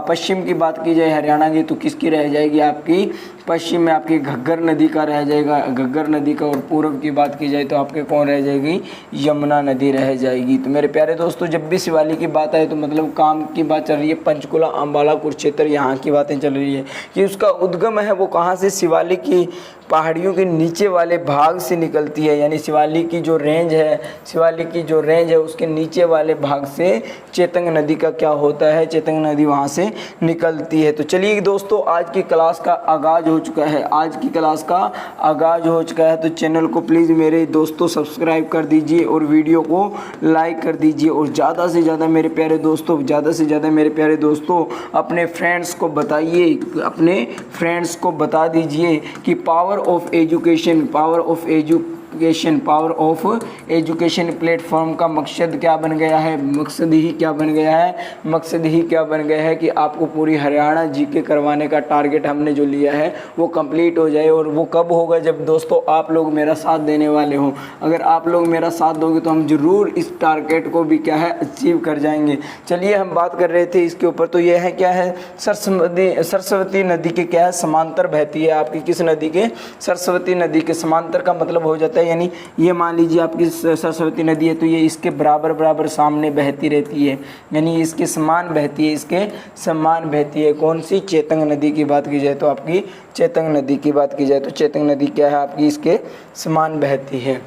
पश्चिम की बात की जाए हरियाणा की तो किसकी रह जाएगी? आपकी पश्चिम में आपकी घग्गर नदी का रह जाएगा, घग्गर नदी का। और पूर्व की बात की जाए तो आपके कौन रह जाएगी? यमुना नदी रह जाएगी। तो मेरे प्यारे दोस्तों जब भी शिवालिक की बात आए तो मतलब काम की बात चल रही है, पंचकुला, अंबाला, कुरुक्षेत्र, यहाँ की बातें चल रही है कि उसका उद्गम है वो कहाँ से? शिवालिक की पहाड़ियों के नीचे वाले भाग से निकलती है, यानी शिवालिक की जो रेंज है उसके नीचे वाले भाग से चेतंग नदी का क्या होता है? चेतंग नदी वहाँ से निकलती है। तो चलिए दोस्तों आज की क्लास का आगाज़ हो चुका है, तो चैनल को प्लीज़ मेरे दोस्तों सब्सक्राइब कर दीजिए और वीडियो को लाइक कर दीजिए और ज़्यादा से ज़्यादा मेरे प्यारे दोस्तों अपने फ्रेंड्स को बताइए, अपने फ्रेंड्स को बता दीजिए कि पावर ऑफ एजुकेशन प्लेटफॉर्म का मकसद क्या बन गया है कि आपको पूरी हरियाणा जीके करवाने का टारगेट हमने जो लिया है वो कंप्लीट हो जाए। और वो कब होगा? जब दोस्तों आप लोग मेरा साथ देने वाले हो। अगर आप लोग मेरा साथ दोगे तो हम जरूर इस टारगेट को भी क्या है अचीव कर जाएंगे। चलिए हम बात कर रहे थे इसके ऊपर, तो ये है क्या है? सरस्वती नदी के क्या है? समांतर बहती है। आपकी किस नदी के? सरस्वती नदी के समांतर का मतलब हो जाता है, यानी ये मान लीजिए आपकी सरस्वती नदी है तो ये इसके बराबर सामने बहती रहती है, यानी इसके समान बहती है। कौन सी? चेतंग नदी की बात की जाए तो आपकी चेतंग नदी की बात की जाए तो चेतंग नदी क्या है? आपकी इसके समान बहती है।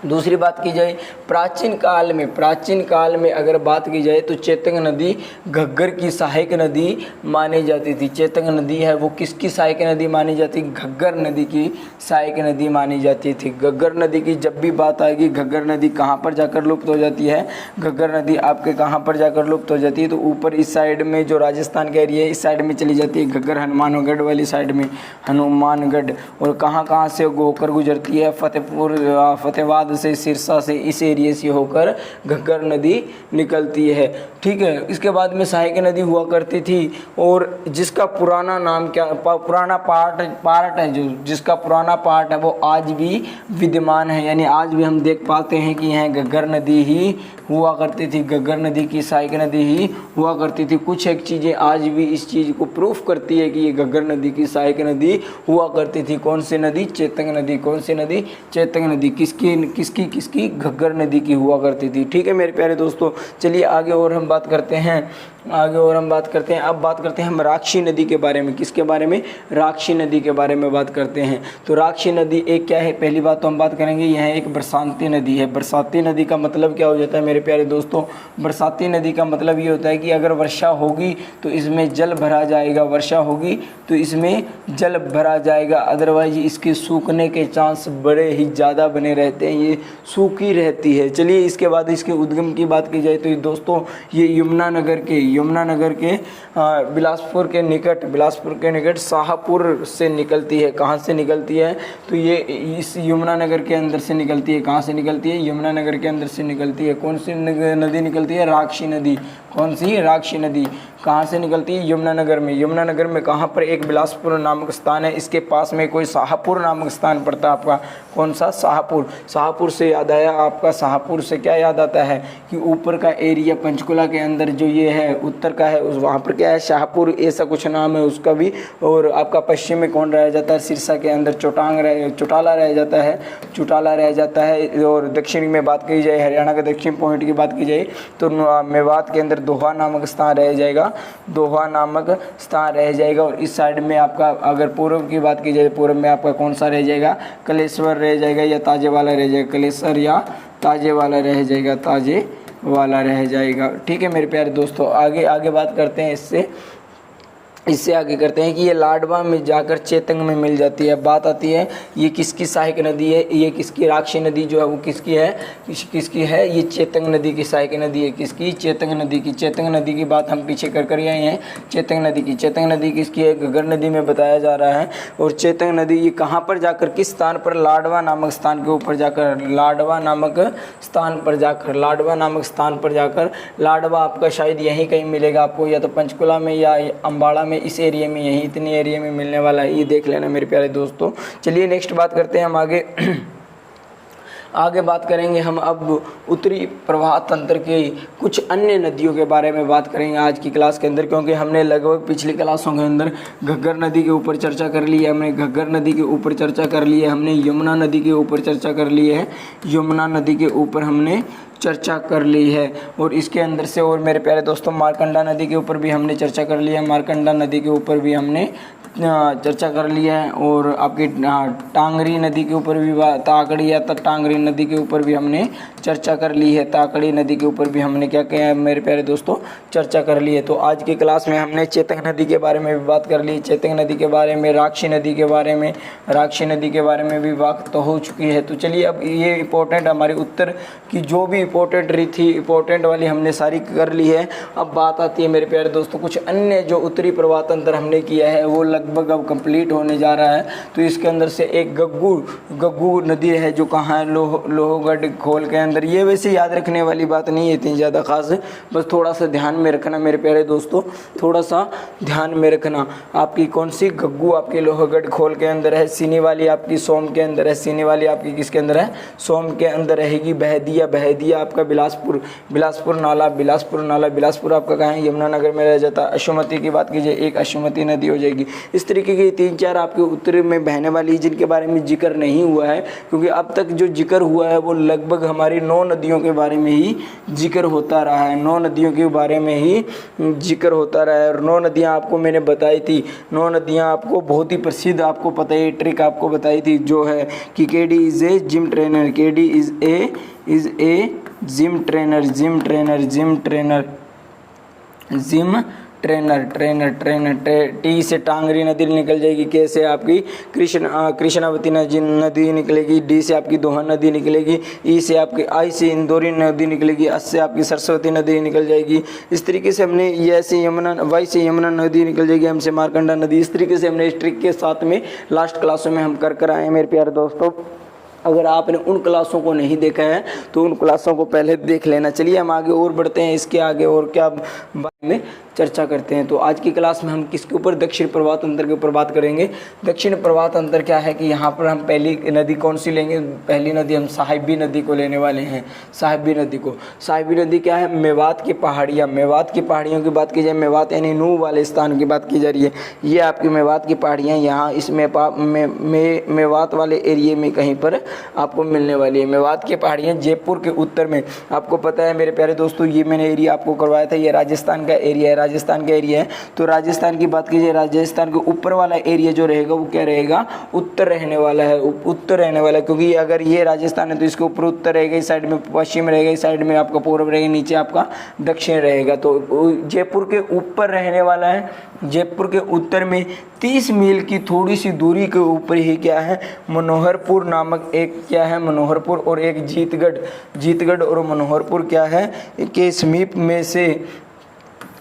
दूसरी बात की जाए प्राचीन काल में अगर बात की जाए तो चेतंग नदी घग्गर की सहायक नदी मानी जाती थी। चेतंग नदी है वो किसकी सहायक नदी मानी जाती, घग्गर नदी की सहायक नदी मानी जाती थी। घग्गर नदी की जब भी बात आएगी, घग्गर नदी कहाँ पर जाकर लुप्त हो जाती है, घग्गर नदी आपके कहाँ पर जाकर लुप्त हो जाती है, तो ऊपर इस साइड में जो राजस्थान का एरिया है इस साइड में चली जाती है घग्गर, हनुमानगढ़ वाली साइड में हनुमानगढ़। और कहाँ से होकर गुजरती है, फतेहाबाद से, सिरसा से, इस एरिया से होकर घग्गर नदी निकलती है। ठीक है, इसके बाद में सहायक नदी हुआ करती थी और जिसका पुराना नाम क्या, पुराना पार्ट है जो जिसका पुराना पार्ट है वो आज भी विद्यमान है, यानी आज भी हम देख पाते हैं कि यह घग्गर नदी ही हुआ करती थी, घग्गर नदी की सहायक नदी ही हुआ करती थी। कुछ एक चीज़ें आज भी इस चीज़ को प्रूफ करती है कि ये घग्गर नदी की सहायक नदी हुआ करती थी। कौन सी नदी, चेतंग नदी। कौन सी नदी, चेतंग नदी। किसकी, घग्गर नदी की हुआ करती थी। ठीक है मेरे प्यारे दोस्तों, चलिए आगे और हम बात करते हैं। अब बात करते हैं हम राक्षी नदी के बारे में। किसके बारे में, राक्षी नदी के बारे में बात करते हैं। तो राक्षी नदी एक क्या है, पहली बात तो हम बात करेंगे, यह एक बरसाती नदी है। बरसाती नदी का मतलब क्या हो जाता है मेरे प्यारे दोस्तों, बरसाती नदी का मतलब ये होता है कि अगर वर्षा होगी तो इसमें जल भरा जाएगा, वर्षा होगी तो इसमें जल भरा जाएगा, अदरवाइज इसके सूखने के चांस बड़े ही ज़्यादा बने रहते हैं, ये सूखी रहती है। चलिए इसके बाद इसके उद्गम की बात की जाए तो दोस्तों ये यमुनानगर के बिलासपुर के निकट शाहपुर से निकलती है। कहाँ से निकलती है, तो ये इस यमुनानगर के अंदर से निकलती है। कहाँ से निकलती है, यमुनानगर के अंदर से निकलती है। कौन सी नदी निकलती है, राक्षी नदी। कौन सी, राक्षी नदी। कहाँ से निकलती है, यमुनानगर में। यमुनानगर में कहाँ पर, एक बिलासपुर नामक स्थान है, इसके पास में कोई शाहपुर नामक स्थान पड़ता है आपका। कौन सा, शाहपुर। शाहपुर से याद आया आपका, शाहपुर से क्या याद आता है कि ऊपर का एरिया पंचकुला के अंदर जो ये है उत्तर का है, उस वहाँ पर क्या है, शाहपुर ऐसा कुछ नाम है उसका भी। और आपका पश्चिम में कौन रह जाता है, सिरसा के अंदर चौटाला रह जाता है। और दक्षिण में बात की जाए, हरियाणा के दक्षिण पॉइंट की बात की जाए तो मेवात के अंदर दोहा नामक स्थान रह जाएगा। और इस साइड में आपका अगर पूर्व की बात की जाए, पूर्व में आपका कौन सा रह जाएगा, कलेश्वर रह जाएगा या ताजेवाला रह जाएगा, कलेश्वर या ताजेवाला रह जाएगा। ठीक है मेरे प्यारे दोस्तों, आगे बात करते हैं इससे आगे करते हैं कि ये लाडवा में जाकर चेतंग में मिल जाती है। बात आती है ये किसकी सहायक नदी है, ये किसकी, राक्षी नदी जो है वो किसकी है, ये चेतंग नदी की सहायक नदी है। किसकी, चेतंग नदी की। चेतंग नदी की बात हम पीछे कर आए हैं। चेतंग नदी किसकी है, घग्गर नदी में बताया जा रहा है। और चेतंग नदी ये कहाँ पर जाकर, किस स्थान पर, लाडवा नामक स्थान के ऊपर जाकर, लाडवा नामक स्थान पर जाकर, लाडवा आपका शायद यहीं कहीं मिलेगा आपको, या तो पंचकुला में या अम्बाड़ा में, इस एरिया में, यही इतने एरिया में मिलने वाला है, ये देख लेना मेरे प्यारे दोस्तों। चलिए नेक्स्ट बात करते हैं हम आगे बात करेंगे हम अब उत्तरी प्रवाह तंत्र की कुछ अन्य नदियों के बारे में बात करेंगे आज की क्लास के अंदर, क्योंकि हमने लगभग पिछली क्लासों के अंदर घग्गर नदी के ऊपर चर्चा कर ली है, हमने घग्गर नदी के ऊपर चर्चा कर ली है, हमने यमुना नदी के ऊपर चर्चा कर ली है, यमुना नदी के ऊपर हमने चर्चा कर ली है। और इसके अंदर से और मेरे प्यारे दोस्तों मारकंडा नदी के ऊपर भी हमने चर्चा कर ली है, मारकंडा नदी के ऊपर भी हमने चर्चा कर ली है। और आपकी टांगरी नदी के ऊपर भी, ताकड़ी या टांगरी नदी के ऊपर भी हमने चर्चा कर ली है, ताकड़ी नदी के ऊपर भी हमने क्या किया है मेरे प्यारे दोस्तों, चर्चा कर ली है। तो आज की क्लास में हमने चेतंग नदी के बारे में भी बात कर ली, चेतंग नदी के बारे में, राक्षी नदी के बारे में भी बात तो हो चुकी है। तो चलिए अब ये इंपॉर्टेंट हमारी उत्तर की जो भी इंपॉर्टेंट वाली हमने सारी कर ली है। अब बात आती है मेरे प्यारे दोस्तों कुछ अन्य जो उत्तरी प्रवाह तंत्र हमने किया है वो लगभग अब कंप्लीट होने जा रहा है। तो इसके अंदर से एक गग्गू नदी है जो कहाँ है, लोहगढ़ खोल के अंदर। ये वैसे याद रखने वाली बात नहीं है इतनी ज़्यादा खास, बस थोड़ा सा ध्यान में रखना मेरे प्यारे दोस्तों, थोड़ा सा ध्यान में रखना। आपकी कौन सी, गग्गू आपकी लोहगढ़ खोल के अंदर है, सीनी वाली आपकी सोम के अंदर है, सीनी वाली आपकी किसके अंदर है, सोम के अंदर रहेगी। बहदिया आपका बिलासपुर नाला आपका कहाँ है, यमुनानगर में रह जाता है। अशुमती की बात कीजिए, एक अशुमती नदी हो जाएगी। इस तरीके के 3-4 आपके उत्तर में बहने वाली जिनके बारे में जिक्र नहीं हुआ है, क्योंकि अब तक जो जिक्र हुआ है वो लगभग हमारी 9 नदियों के बारे में ही जिक्र होता रहा है, 9 नदियों के बारे में ही जिक्र होता रहा है। और 9 नदियाँ आपको मैंने बताई थी, 9 नदियाँ आपको बहुत ही प्रसिद्ध, आपको पता है ट्रिक आपको बताई थी जो है कि KD is a gym trainer, KD is a gym trainer, T से टांगरी नदी निकल जाएगी, के से आपकी कृष्णावती नदी निकलेगी, डी से आपकी दोहन नदी निकलेगी, ई से आपकी आई से इंदौरी नदी निकलेगी, एस से आपकी सरस्वती नदी निकल जाएगी। इस तरीके से हमने ये से यमुना, वाई से यमुना नदी निकल जाएगी, एम से मारकंडा नदी। इस तरीके से हमने इस ट्रिक के साथ में लास्ट क्लासों में हम कर आए हैं मेरे प्यारे दोस्तों। अगर आपने उन क्लासों को नहीं देखा है तो उन क्लासों को पहले देख लेना। चलिए हम आगे और बढ़ते हैं, इसके आगे और क्या बारे में चर्चा करते हैं। तो आज की क्लास में हम किसके ऊपर, दक्षिण प्रवाह तंत्र के ऊपर बात करेंगे। दक्षिण प्रवाह तंत्र क्या है कि यहाँ पर हम पहली नदी कौन सी लेंगे, पहली नदी हम साहिबी नदी को लेने वाले हैं। साहिबी नदी को, साहिबी नदी क्या है, मेवात की पहाड़ियाँ, मेवात की पहाड़ियों की बात की जाए, मेवात यानी नूह वाले स्थान की बात की जा रही है। ये आपकी मेवात की पहाड़ियाँ यहाँ इस मेवात वाले एरिए में कहीं पर आपको मिलने वाली है। मेवात की पहाड़ियाँ जयपुर के उत्तर में, आपको पता है मेरे प्यारे दोस्तों, ये मैंने एरिया आपको करवाया था, ये राजस्थान का एरिया है, राजस्थान का एरिया है। तो राजस्थान की बात कीजिए, राजस्थान के ऊपर वाला एरिया जो रहेगा वो क्या रहेगा, उत्तर रहने वाला है, उत्तर रहने वाला है। क्योंकि अगर ये राजस्थान है तो इसके ऊपर उत्तर रहेगा, इस साइड में पश्चिम रहेगा, इस साइड में आपका पूर्व रहेगा, नीचे आपका दक्षिण रहेगा। तो जयपुर के ऊपर रहने वाला है। जयपुर के उत्तर में 30 मील की थोड़ी सी दूरी के ऊपर ही क्या है, मनोहरपुर नामक एक क्या है, मनोहरपुर और एक जीतगढ़ और मनोहरपुर क्या है के समीप में से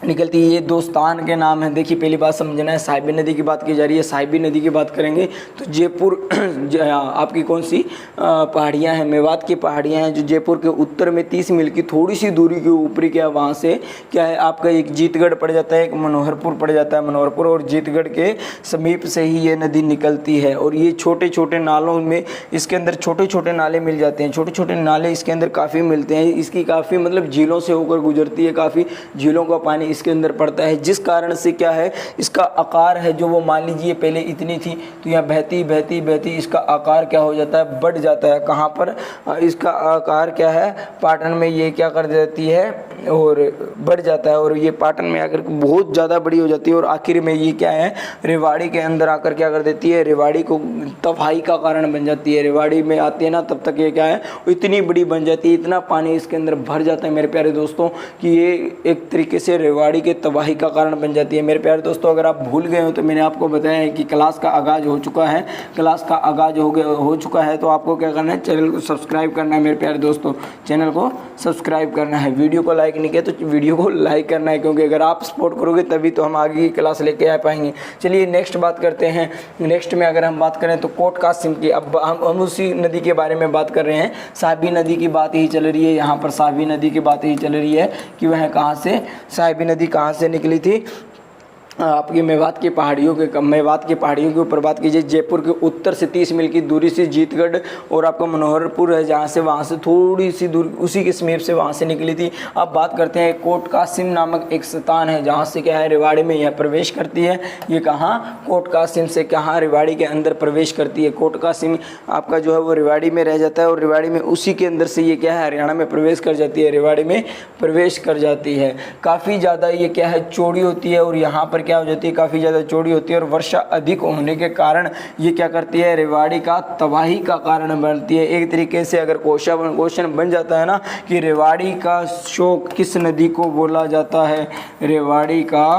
निकलती है। ये दो स्थान के नाम हैं। देखिए पहली बात समझना है, साहिबी नदी की बात की जा रही है। साहिबी नदी की बात करेंगे तो जयपुर आपकी कौन सी पहाड़ियाँ हैं, मेवात की पहाड़ियाँ हैं जो जयपुर के उत्तर में 30 मील की थोड़ी सी दूरी के ऊपरी क्या, वहाँ से क्या है आपका एक जीतगढ़ पड़ जाता है, एक मनोहरपुर पड़ जाता है। मनोहरपुर और जीतगढ़ के समीप से ही ये नदी निकलती है। और ये छोटे छोटे नालों में, इसके अंदर छोटे छोटे नाले मिल जाते हैं, छोटे छोटे नाले इसके अंदर काफ़ी मिलते हैं। इसकी काफ़ी मतलब झीलों से होकर गुजरती है, काफ़ी झीलों का पानी इसके अंदर पड़ता है, जिस कारण से क्या है इसका आकार है जो वो मान लीजिए पहले इतनी थी तो यहाँ बहती बहती बहती इसका आकार क्या हो जाता है, बढ़ जाता है। कहाँ पर इसका आकार क्या है, पाटन में ये क्या कर देती है और बढ़ जाता है, और ये पाटन में आकर बहुत ज़्यादा बड़ी हो जाती है। और आखिर में ये क्या है, रेवाड़ी के अंदर आकर क्या कर देती है, रेवाड़ी को तबाही का कारण बन जाती है। रेवाड़ी में आती है ना, तब तक ये क्या है इतनी बड़ी बन जाती है, इतना पानी इसके अंदर भर जाता है मेरे प्यारे दोस्तों कि ये एक तरीके से रेवाड़ी के तबाही का कारण बन जाती है। मेरे प्यारे दोस्तों अगर आप भूल गए हो तो मैंने आपको बताया है कि क्लास का आगाज़ हो चुका है, क्लास का आगाज़ हो चुका है। तो आपको क्या करना है, चैनल को सब्सक्राइब करना है मेरे प्यारे दोस्तों, चैनल को सब्सक्राइब करना है। वीडियो को लाइक नहीं किया तो वीडियो को लाइक करना है, क्योंकि अगर आप सपोर्ट करोगे तभी तो हम आगे की क्लास लेके आ पाएंगे। चलिए नेक्स्ट बात करते हैं। नेक्स्ट में अगर हम बात करें तो कोट कासिम की, अब हम उसी नदी के बारे में बात कर रहे हैं। साहिबी नदी की बात ही चल रही है, यहाँ पर साहिबी नदी की बात ही चल रही है कि वह कहाँ से, साहिबी नदी कहाँ से निकली थी, आपकी मेवात की पहाड़ियों के ऊपर बात कीजिए। जयपुर के उत्तर से 30 मील की दूरी से जीतगढ़ और आपका मनोहरपुर है, जहाँ से वहाँ से थोड़ी सी दूर उसी के समीप से वहाँ से निकली थी। अब बात करते हैं कोट कासिम नामक एक स्थान है जहाँ से क्या है रेवाड़ी में यह प्रवेश करती है। ये कहाँ, कोट कासिम से कहाँ, रेवाड़ी के अंदर प्रवेश करती है। कोट कासिम आपका जो है वो रेवाड़ी में रह जाता है और रेवाड़ी में उसी के अंदर से ये क्या है हरियाणा में प्रवेश कर जाती है, रेवाड़ी में प्रवेश कर जाती है। काफ़ी ज़्यादा ये क्या है चौड़ी होती है और यहाँ पर क्या हो जाती है, काफ़ी ज़्यादा चौड़ी होती है और वर्षा अधिक होने के कारण ये क्या करती है, रेवाड़ी का तबाही का कारण बनती है। एक तरीके से अगर क्वेश्चन बन जाता है ना कि रेवाड़ी का शोक किस नदी को बोला जाता है, रेवाड़ी का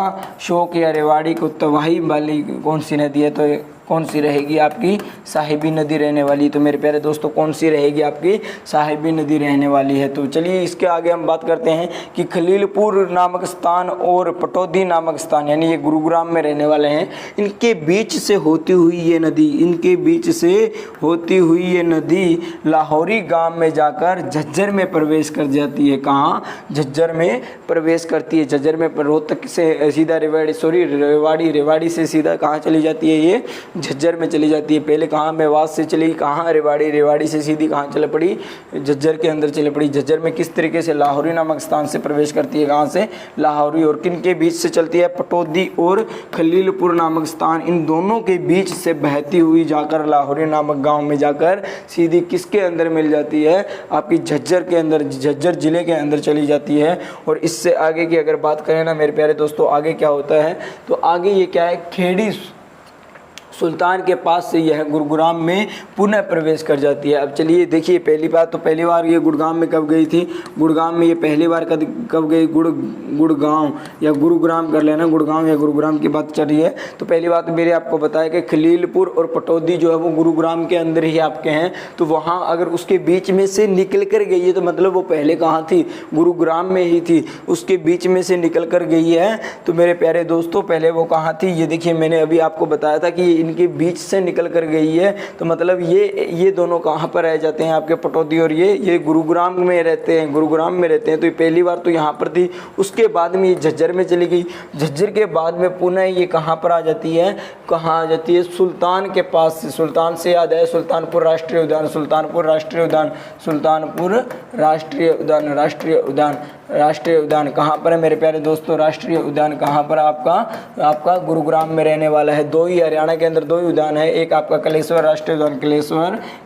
शोक या रेवाड़ी को तबाही वाली कौन सी नदी है, तो कौन सी रहेगी आपकी साहिबी नदी रहने वाली। तो मेरे प्यारे दोस्तों कौन सी रहेगी आपकी साहिबी नदी रहने वाली है। तो चलिए इसके आगे हम बात करते हैं कि खलीलपुर नामक स्थान और पटौदी नामक स्थान, यानी ये गुरुग्राम में रहने वाले हैं, इनके बीच से होती हुई ये नदी लाहौरी गांव में जाकर झज्जर में प्रवेश कर जाती है। कहाँ, झज्जर में प्रवेश करती है। झज्जर में रोहतक से सीधा रेवाड़ी से सीधा कहाँ चली जाती है, ये झज्जर में चली जाती है। पहले कहाँ, मेवात से चली कहाँ, रेवाड़ी, रेवाड़ी से सीधी कहाँ चल पड़ी, झज्जर के अंदर चले पड़ी। झज्जर में किस तरीके से, लाहौरी नामक स्थान से प्रवेश करती है। कहाँ से, लाहौरी। और किन के बीच से चलती है, पटौदी और खलीलपुर नामक स्थान, इन दोनों के बीच से बहती हुई जाकर लाहौरी नामक गाँव में जाकर सीधी किसके अंदर मिल जाती है, आपकी झज्जर के अंदर, झज्जर जिले के अंदर चली जाती है। और इससे आगे की अगर बात करें ना मेरे प्यारे दोस्तों, आगे क्या होता है, तो आगे ये क्या है, खेड़ी सुल्तान के पास से यह गुरुग्राम में पुनः प्रवेश कर जाती है। अब चलिए देखिए, पहली बात तो पहली बार ये गुड़गांव में कब गई थी, गुड़गांव में ये पहली बार कब गई, गुड़गांव या गुरुग्राम कर लेना, गुड़गांव या गुरुग्राम की बात चल रही है। तो पहली बात मेरे आपको बताया कि खलीलपुर और पटौदी जो है वो गुरुग्राम के अंदर ही आपके हैं। तो वहाँ अगर उसके बीच में से निकल कर गई है तो मतलब वो पहले कहाँ थी, गुरुग्राम में ही थी, उसके बीच में से निकल कर गई है। तो मेरे प्यारे दोस्तों पहले वो कहाँ थी, ये देखिए मैंने अभी आपको बताया था कि इनके बीच से निकल कर गई है। तो मतलब ये दोनों कहाँ पर रह जाते हैं, आपके पटौदी और ये गुरुग्राम में रहते हैं, गुरुग्राम में रहते हैं। तो ये पहली बार तो यहाँ पर थी, उसके बाद में ये झज्जर में चली गई, झज्जर के बाद में पुनः ये कहाँ पर आ जाती है, कहाँ आ जाती है, सुल्तान के पास से। सुल्तान से याद है, सुल्तानपुर राष्ट्रीय उद्यान, सुल्तानपुर राष्ट्रीय उद्यान, सुल्तानपुर राष्ट्रीय उद्यान, राष्ट्रीय उद्यान, राष्ट्रीय उद्यान कहाँ पर है मेरे प्यारे दोस्तों, राष्ट्रीय उद्यान कहाँ पर, आपका गुरुग्राम में रहने वाला है। दो ही हरियाणा के अंदर दो ही उद्यान है, एक आपका कलेश्वर राष्ट्रीय उद्यान,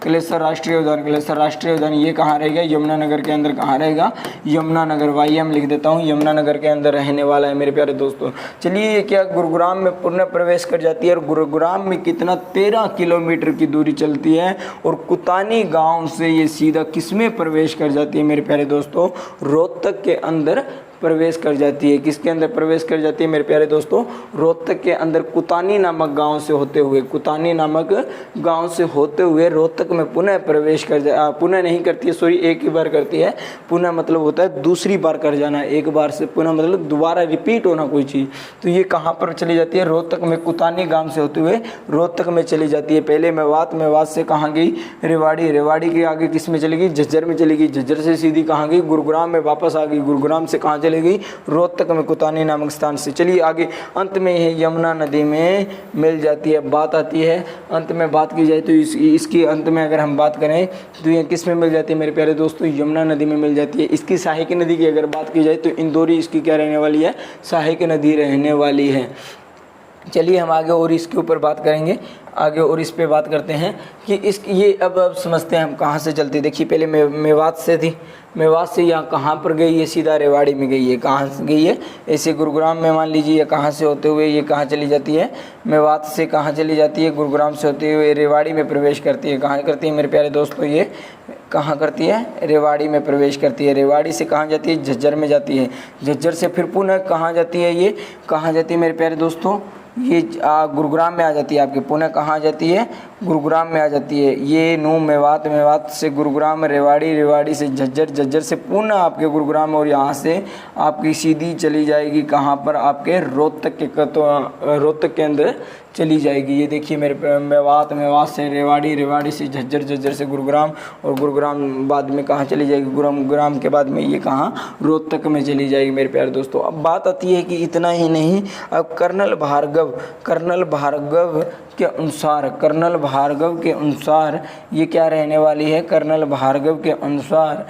कलेश्वर राष्ट्रीय उद्यान, कलेश्वर राष्ट्रीय उद्यान, ये कहाँ रहेगा, यमुनानगर के अंदर कहाँ रहेगा, यमुनानगर, YM लिख देता हूँ, यमुनानगर के अंदर रहने वाला है मेरे प्यारे दोस्तों। चलिए ये क्या गुरुग्राम में पुनः प्रवेश कर जाती है। और गुरुग्राम में कितना, 13 किलोमीटर की दूरी चलती है। और कुतानी गाँव से ये सीधा किसमें प्रवेश कर जाती है मेरे प्यारे दोस्तों, रोहतक के अंदर प्रवेश कर जाती है। किसके अंदर प्रवेश कर जाती है मेरे प्यारे दोस्तों, रोहतक के अंदर, कुतानी नामक गांव से होते हुए, कुतानी नामक गांव से होते हुए रोहतक में पुनः प्रवेश कर पुनः नहीं करती है, सॉरी एक ही बार करती है। पुनः मतलब होता है दूसरी बार कर जाना, एक बार से पुनः मतलब दोबारा रिपीट होना कोई चीज़। तो ये कहाँ पर चली जाती है, रोहतक में, कुतानी गाँव से होते हुए रोहतक में चली जाती है। पहले मेवात, मेवात से कहाँ गई, रेवाड़ी, रेवाड़ी के आगे किस में चली गई, झज्जर में चली गई, झज्जर से सीधी कहाँ गई, गुरुग्राम में वापस आ गई, गुरुग्राम से कहाँ चली गई, रोहतक में, कुतानी नामक स्थान से। चलिए आगे, अंत में यह यमुना नदी में मिल जाती है। बात आती है, अंत में बात की जाए तो इसकी अंत में अगर हम बात करें तो ये किस में मिल जाती है मेरे प्यारे दोस्तों, यमुना नदी में मिल जाती है। इसकी सहायक नदी की अगर बात की जाए तो इंदौरी इसकी क्या रहने वाली है, सहायक नदी रहने वाली है। चलिए हम आगे और इसके ऊपर बात करेंगे, आगे और इस पे बात करते हैं कि ये अब समझते हैं हम कहाँ से चलती। देखिए पहले मेवात से थी, मेवात से यहाँ कहाँ पर गई है, सीधा रेवाड़ी में गई है। कहाँ से गई है, ऐसे गुरुग्राम में मान लीजिए, या कहाँ से होते हुए ये कहाँ चली जाती है, मेवात से कहाँ चली जाती है, गुरुग्राम से होते हुए रेवाड़ी में प्रवेश करती है। कहाँ करती है मेरे प्यारे दोस्तों, ये कहाँ करती है, रेवाड़ी में प्रवेश करती है। रेवाड़ी से कहाँ जाती है, झज्जर में जाती है। झज्जर से फिर पुनः कहाँ जाती है, ये कहाँ जाती है मेरे प्यारे दोस्तों, ये गुरुग्राम में आ जाती है। आपके पुणे कहाँ आ जाती है, गुरुग्राम में आ जाती है। ये नू मेवात, मेवात से गुरुग्राम, रेवाड़ी, रेवाड़ी से झज्जर, झज्जर से पुणे आपके गुरुग्राम, और यहाँ से आपकी सीधी चली जाएगी कहाँ पर, आपके रोहतक के, तो रोहतक के अंदर चली जाएगी। ये देखिए मेरे मेवात, मेवात से रेवाड़ी, रेवाड़ी से झज्जर, झज्जर से गुरुग्राम, और गुरुग्राम बाद में कहाँ चली जाएगी, गुरुग्राम के बाद में ये कहाँ, रोहतक में चली जाएगी मेरे प्यारे दोस्तों। अब बात आती है कि इतना ही नहीं, अब कर्नल भार्गव के अनुसार, कर्नल भार्गव के अनुसार ये क्या रहने वाली है, कर्नल भार्गव के अनुसार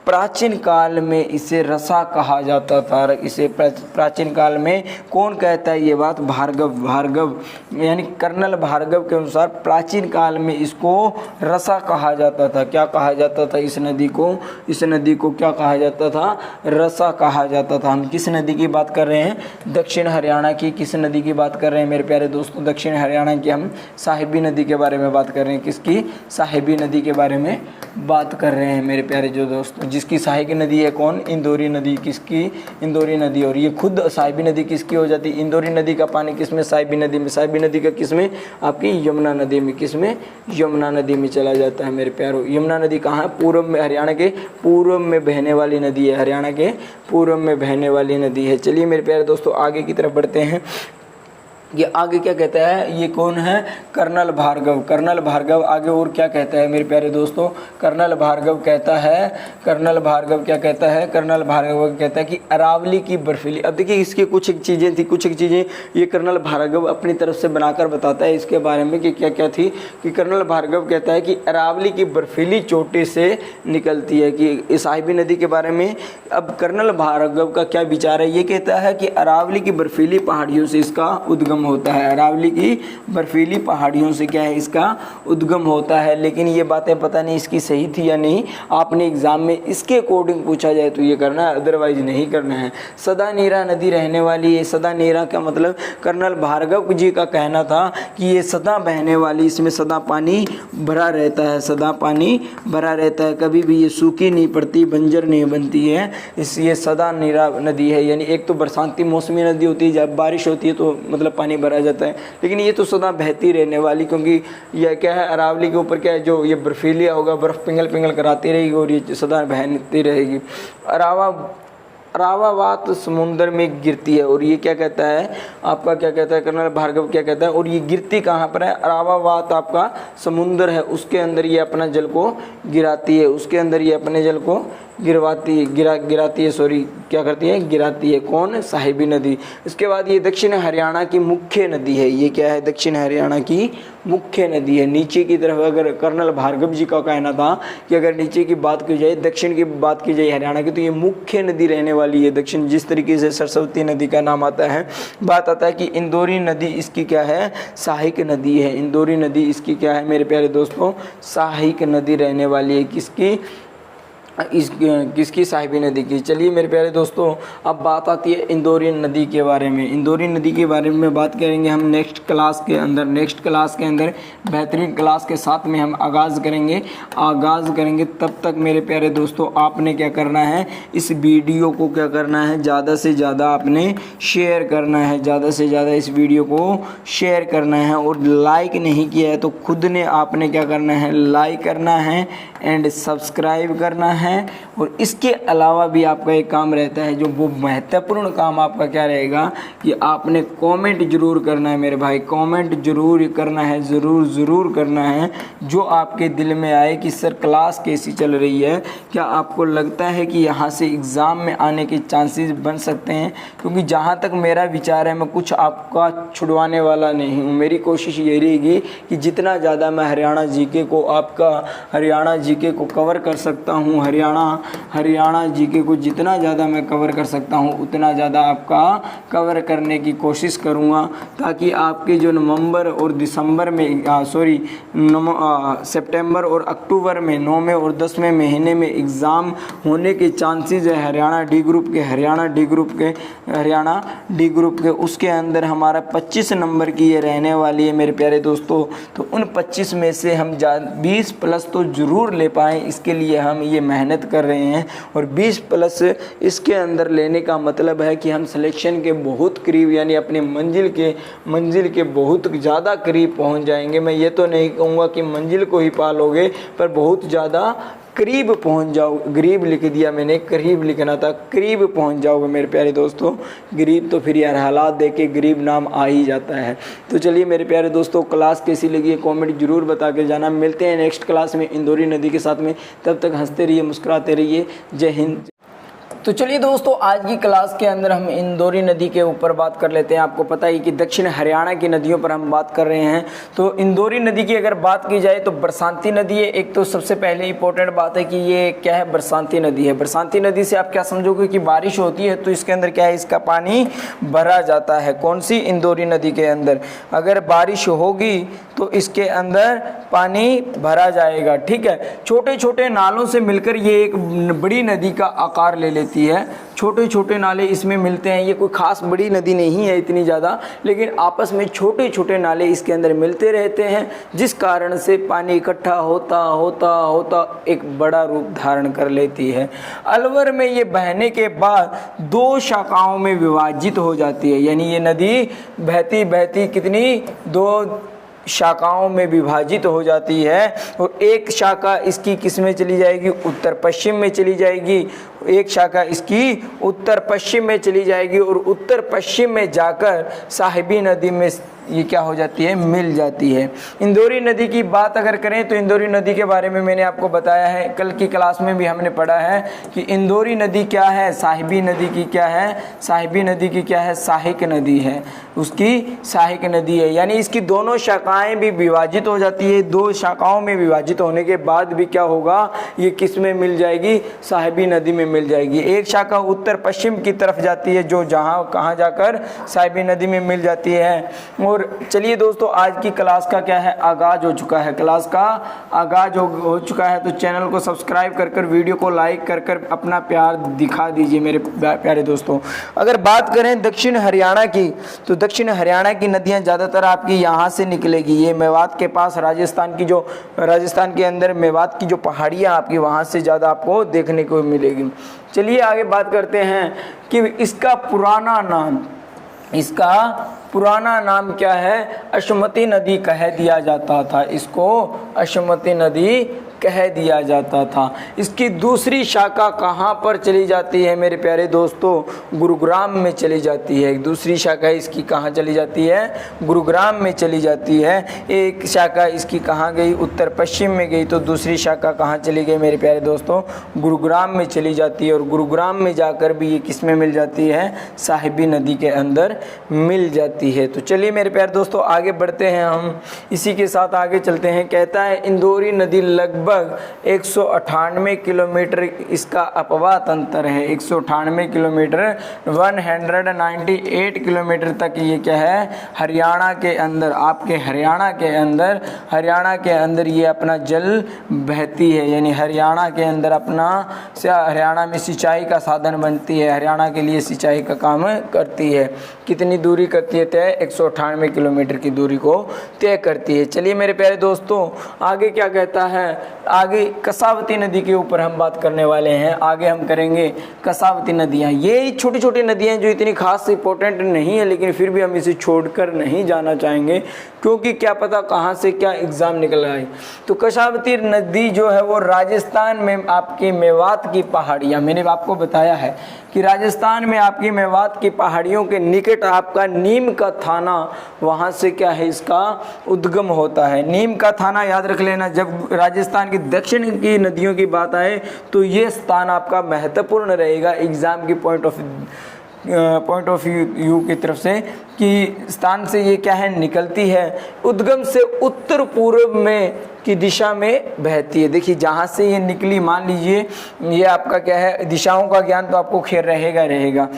प्राचीन काल में इसे रसा कहा जाता था। इसे प्राचीन काल में कौन कहता है ये बात, भार्गव यानी कर्नल भार्गव के अनुसार प्राचीन काल में इसको रसा कहा जाता था। क्या कहा जाता था इस नदी को क्या कहा जाता था, रसा कहा जाता था। हम किस नदी की बात कर रहे हैं, दक्षिण हरियाणा की किस नदी की बात कर रहे हैं मेरे प्यारे दोस्तों, दक्षिण हरियाणा की हम साहिबी नदी के बारे में बात कर रहे हैं। किसकी, साहिबी नदी के बारे में बात कर रहे हैं मेरे प्यारे जो दोस्तों, जिसकी सहायक नदी है कौन, इंदौरी नदी। किसकी, इंदौरी नदी। और ये खुद साहिबी नदी किसकी हो जाती है, इंदौरी नदी का पानी किसमें, साहिबी नदी में। साहिबी नदी का किसमें, आपकी यमुना नदी में। किसमें, यमुना नदी में चला जाता है मेरे प्यारों। यमुना नदी कहाँ है, पूर्व में, हरियाणा के पूर्व में बहने वाली नदी है, हरियाणा के पूर्व में बहने वाली नदी है। चलिए मेरे प्यारे दोस्तों आगे की तरफ बढ़ते हैं। ये आगे क्या कहता है, ये कौन है, कर्नल भार्गव। कर्नल भार्गव आगे और क्या कहता है मेरे प्यारे दोस्तों, कर्नल भार्गव कहता है, कर्नल भार्गव क्या कहता है, कर्नल भार्गव कहता है कि अरावली की बर्फीली। अब देखिए इसकी कुछ एक चीज़ें थी, कुछ एक चीज़ें ये कर्नल भार्गव अपनी तरफ से बनाकर बताता है इसके बारे में कि क्या क्या थी। कि कर्नल भार्गव कहता है कि अरावली की बर्फीली चोटी से निकलती है, कि साहिबी नदी के बारे में। अब कर्नल भार्गव का क्या विचार है, ये कहता है कि अरावली की बर्फीली पहाड़ियों से इसका उद्गम होता है। अरावली की बर्फीली पहाड़ियों से क्या है, इसका उद्गम होता है। लेकिन ये बातें पता नहीं इसकी सही थी या नहीं, आपने एग्जाम में इसके अकॉर्डिंग पूछा जाए तो ये करना है, अदरवाइज नहीं करना है। सदा नीरा नदी रहने वाली है। सदा नीरा का मतलब कर्नल भार्गव जी का कहना था कि ये सदा बहने वाली, इसमें सदा पानी भरा रहता है, सदा पानी भरा रहता है, कभी भी ये सूखी नहीं पड़ती, बंजर नहीं बनती है। ये सदा नीरा नदी है। यानी एक तो बरसाती मौसमी नदी होती है, जब बारिश होती है तो मतलब पानी भरा जाता है, लेकिन ये तो सदा बहती रहने वाली, क्योंकि यह क्या है, अरावली के ऊपर क्या है, जो ये बर्फीलिया होगा, बर्फ़ पिघल पिघल कराती रहेगी और ये सदा बहती रहेगी। अरावावात समुंदर में गिरती है। और ये क्या कहता है आपका, क्या कहता है कर्नल भार्गव क्या कहता है, और ये गिरती कहाँ पर है, अरावावात आपका समुंदर है, उसके अंदर ये अपना जल को गिराती है, उसके अंदर ये अपने जल को गिराती है, सॉरी क्या करती है, गिराती है। कौन, साहिबी नदी। इसके बाद ये दक्षिण हरियाणा की मुख्य नदी है। ये क्या है, दक्षिण हरियाणा की मुख्य नदी है। नीचे की तरफ अगर कर्नल भार्गव जी का कहना था कि अगर नीचे की बात की जाए, दक्षिण की बात की जाए हरियाणा की, तो ये मुख्य नदी रहने वाली है दक्षिण। जिस तरीके से सरस्वती नदी का नाम आता है, बात आता है कि इंदौरी नदी इसकी क्या है, सहायक नदी है। इंदौरी नदी इसकी क्या है मेरे प्यारे दोस्तों, सहायक नदी रहने वाली है। किसकी, किसकी, साहिबी नदी की। चलिए मेरे प्यारे दोस्तों, अब बात आती है इंदौरी नदी के बारे में। इंदौरी नदी के बारे में बात करेंगे हम नेक्स्ट क्लास के अंदर बेहतरीन क्लास के साथ में हम आगाज़ करेंगे। तब तक मेरे प्यारे दोस्तों आपने क्या करना है, इस वीडियो को क्या करना है, ज़्यादा से ज़्यादा आपने शेयर करना है, ज़्यादा से ज़्यादा इस वीडियो को शेयर करना है। और लाइक नहीं किया है तो खुद ने आपने क्या करना है, लाइक करना है एंड सब्सक्राइब करना है। और इसके अलावा भी आपका एक काम रहता है, जो वो महत्वपूर्ण काम आपका क्या रहेगा कि आपने कमेंट जरूर करना है मेरे भाई, कमेंट जरूर करना है, ज़रूर करना है। जो आपके दिल में आए कि सर क्लास कैसी चल रही है, क्या आपको लगता है कि यहाँ से एग्ज़ाम में आने के चांसेस बन सकते हैं। क्योंकि जहाँ तक मेरा विचार है, मैं कुछ आपका छुड़वाने वाला नहीं हूँ। मेरी कोशिश ये रहेगी कि जितना ज़्यादा मैं हरियाणा जीके को, आपका हरियाणा जीके को कवर कर सकता हूँ, हरियाणा जीके को जितना ज़्यादा मैं कवर कर सकता हूँ उतना ज़्यादा आपका कवर करने की कोशिश करूँगा, ताकि आपके जो नवंबर और दिसंबर में सितंबर और अक्टूबर में 9वें और 10वें महीने में एग्ज़ाम होने के चांसेस है हरियाणा डी ग्रुप के उसके अंदर हमारा 25 नंबर की ये रहने वाली है मेरे प्यारे दोस्तों। तो उन 25 में से हम 20+ तो ज़रूर ले पाएँ, इसके लिए हम ये मेहनत कर रहे हैं। और 20+ इसके अंदर लेने का मतलब है कि हम सिलेक्शन के बहुत करीब, यानी अपने मंजिल के बहुत ज़्यादा करीब पहुंच जाएंगे। मैं ये तो नहीं कहूँगा कि मंजिल को ही पालोगे, पर बहुत ज़्यादा करीब पहुंच जाओ। गरीब लिख दिया मैंने, करीब लिखना था, करीब पहुंच जाओगे मेरे प्यारे दोस्तों। गरीब तो फिर यार हालात देख के गरीब नाम आ ही जाता है। तो चलिए मेरे प्यारे दोस्तों, क्लास कैसी लगी है कमेंट जरूर बता के जाना। मिलते हैं नेक्स्ट क्लास में इंदौरी नदी के साथ में, तब तक हंसते रहिए, मुस्कुराते रहिए। जय हिंद। तो चलिए दोस्तों, आज की क्लास के अंदर हम इंदौरी नदी के ऊपर बात कर लेते हैं। आपको पता ही कि दक्षिण हरियाणा की नदियों पर हम बात कर रहे हैं। तो इंदौरी नदी की अगर बात की जाए तो बरसाती नदी है। एक तो सबसे पहले इंपॉर्टेंट बात है कि ये क्या है, बरसाती नदी है। बरसाती नदी से आप क्या समझोगे कि बारिश होती है तो इसके अंदर क्या है, इसका पानी भरा जाता है। कौन सी, इंदौरी नदी के अंदर अगर बारिश होगी तो इसके अंदर पानी भरा जाएगा। ठीक है, छोटे छोटे नालों से मिलकर ये एक बड़ी नदी का आकार ले लेती है। छोटे छोटे नाले इसमें मिलते हैं। ये कोई खास बड़ी नदी नहीं है इतनी ज़्यादा, लेकिन आपस में छोटे छोटे नाले इसके अंदर मिलते रहते हैं, जिस कारण से पानी इकट्ठा होता होता होता एक बड़ा रूप धारण कर लेती है। अलवर में ये बहने के बाद 2 शाखाओं में विभाजित हो जाती है। यानी ये नदी बहती बहती कितनी, शाखाओं में विभाजित हो जाती है और एक शाखा इसकी किस में चली जाएगी, उत्तर पश्चिम में चली जाएगी। एक शाखा इसकी उत्तर पश्चिम में चली जाएगी और उत्तर पश्चिम में जाकर साहिबी नदी में ये क्या हो जाती है, मिल जाती है। इंदौरी नदी की बात अगर करें तो इंदौरी नदी के बारे में मैंने आपको बताया है, कल की क्लास में भी हमने पढ़ा है कि इंदौरी नदी क्या है, साहिबी नदी की क्या है, साहिबी नदी की क्या है, सहायक नदी है, उसकी सहायक नदी है। यानी इसकी दोनों शाखाएं भी विभाजित हो जाती है। दो शाखाओं में विभाजित होने के बाद भी क्या होगा, ये किस में मिल जाएगी, साहिबी नदी में मिल जाएगी। एक शाखा उत्तर पश्चिम की तरफ जाती है जो जहाँ कहाँ जाकर साहिबी नदी में मिल जाती है। और चलिए दोस्तों, आज की क्लास का क्या है, आगाज हो चुका है, क्लास का आगाज हो चुका है। तो चैनल को सब्सक्राइब कर वीडियो को लाइक कर अपना प्यार दिखा दीजिए मेरे प्यारे दोस्तों। अगर बात करें दक्षिण हरियाणा की, तो दक्षिण हरियाणा की नदियाँ ज़्यादातर आपकी यहाँ से निकलेगी। ये मेवात के पास राजस्थान के अंदर मेवात की जो पहाड़ियाँ आपकी वहाँ से ज़्यादा आपको देखने को मिलेगी। चलिए आगे बात करते हैं कि इसका पुराना नाम क्या है, अश्वमती नदी कह दिया जाता था। इसको अश्वमती नदी कह दिया जाता था। इसकी दूसरी शाखा कहाँ पर चली जाती है मेरे प्यारे दोस्तों, गुरुग्राम में चली जाती है। दूसरी शाखा इसकी कहाँ चली जाती है, गुरुग्राम में चली जाती है। एक शाखा इसकी कहाँ गई, उत्तर पश्चिम में गई, तो दूसरी शाखा कहाँ चली गई मेरे प्यारे दोस्तों, गुरुग्राम में चली जाती है। और गुरुग्राम में जाकर भी ये किस में मिल जाती है, साहिबी नदी के अंदर मिल जाती है। तो चलिए मेरे प्यारे दोस्तों आगे बढ़ते हैं, हम इसी के साथ आगे चलते हैं। कहता है इंदौरी नदी लगभग 198 किलोमीटर इसका अपवात अंतर है। 198 किलोमीटर 198 किलोमीटर तक ये क्या है, हरियाणा के अंदर, आपके हरियाणा के अंदर ये अपना जल बहती है। यानी हरियाणा के अंदर हरियाणा में सिंचाई का साधन बनती है, हरियाणा के लिए सिंचाई का काम करती है। कितनी दूरी करती है तय, 198 किलोमीटर की दूरी को तय करती है। चलिए मेरे प्यारे दोस्तों आगे क्या कहता है, आगे कसावती नदी के ऊपर हम बात करने वाले हैं। आगे हम करेंगे कसावती नदियाँ। ये छोटी छोटी नदियाँ जो इतनी खास इंपॉर्टेंट नहीं है, लेकिन फिर भी हम इसे छोड़कर नहीं जाना चाहेंगे, क्योंकि क्या पता कहाँ से क्या एग्ज़ाम निकल आए। तो कसावती नदी जो है वो राजस्थान में आपकी मेवात की पहाड़ियाँ, मैंने आपको बताया है कि राजस्थान में आपकी मेवात की पहाड़ियों के निकट आपका नीम का थाना, वहाँ से क्या है, इसका उद्गम होता है। नीम का थाना याद रख लेना, जब राजस्थान की दक्षिण की नदियों की बात आए तो ये स्थान आपका महत्वपूर्ण रहेगा एग्ज़ाम की पॉइंट ऑफ व्यू की तरफ से, कि स्थान से ये क्या है, निकलती है। उद्गम से उत्तर पूर्व में की दिशा में बहती है। देखिए जहाँ से ये निकली, मान लीजिए ये आपका क्या है, दिशाओं का ज्ञान तो आपको खैर रहेगा,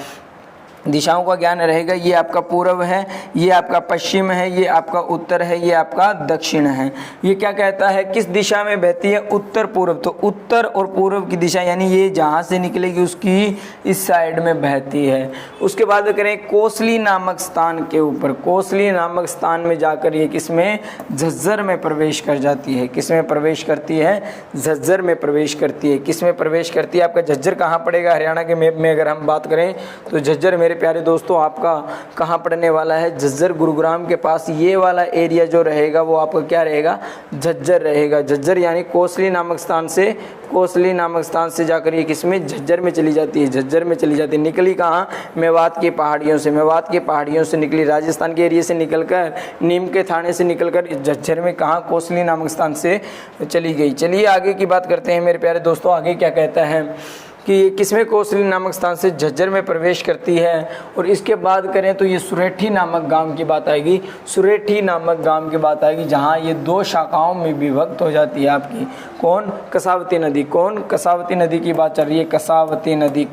दिशाओं का ज्ञान रहेगा। ये आपका पूर्व है, ये आपका पश्चिम है, ये आपका उत्तर है, ये आपका दक्षिण है। ये क्या कहता है, किस दिशा में बहती है, उत्तर पूर्व। तो उत्तर और पूर्व की दिशा, यानी ये जहाँ से निकलेगी उसकी इस साइड में बहती है। उसके बाद करें कोसली नामक स्थान के ऊपर, कोसली नामक स्थान में जाकर ये किसमें, झज्जर में प्रवेश कर जाती है। किस में प्रवेश करती है, झज्जर में प्रवेश करती है। किस में प्रवेश करती है, आपका झज्जर कहाँ पड़ेगा, हरियाणा के मैप में अगर हम बात करें तो झज्जर मेरे प्यारे दोस्तों आपका कहाँ पड़ने वाला है, झज्जर गुरुग्राम के पास। ये वाला एरिया जो रहेगा वो आपका क्या रहेगा, झज्जर रहेगा। झज्जर यानी कोसली नामक स्थान से जाकर ये किसमें, झज्जर में चली जाती है। झज्जर में चली जाती है। निकली कहाँ, मेवात की पहाड़ियों से। मेवात की पहाड़ियों से निकली, राजस्थान के एरिया से निकलकर, नीम के थाने से निकलकर झज्जर में कहाँ, कोसली नामक स्थान से चली गई। चलिए आगे की बात करते हैं मेरे प्यारे दोस्तों। आगे क्या कहता है कि ये किसमें, कोसली नामक स्थान से झज्जर में प्रवेश करती है। और इसके बाद करें तो ये सुरेठी नामक गांव की बात आएगी। सुरेठी नामक गांव की बात आएगी जहाँ ये दो शाखाओं में विभक्त हो जाती है आपकी। कौन, कसावती नदी। कौन, कसावती नदी की बात चल रही है। कसावती नदी,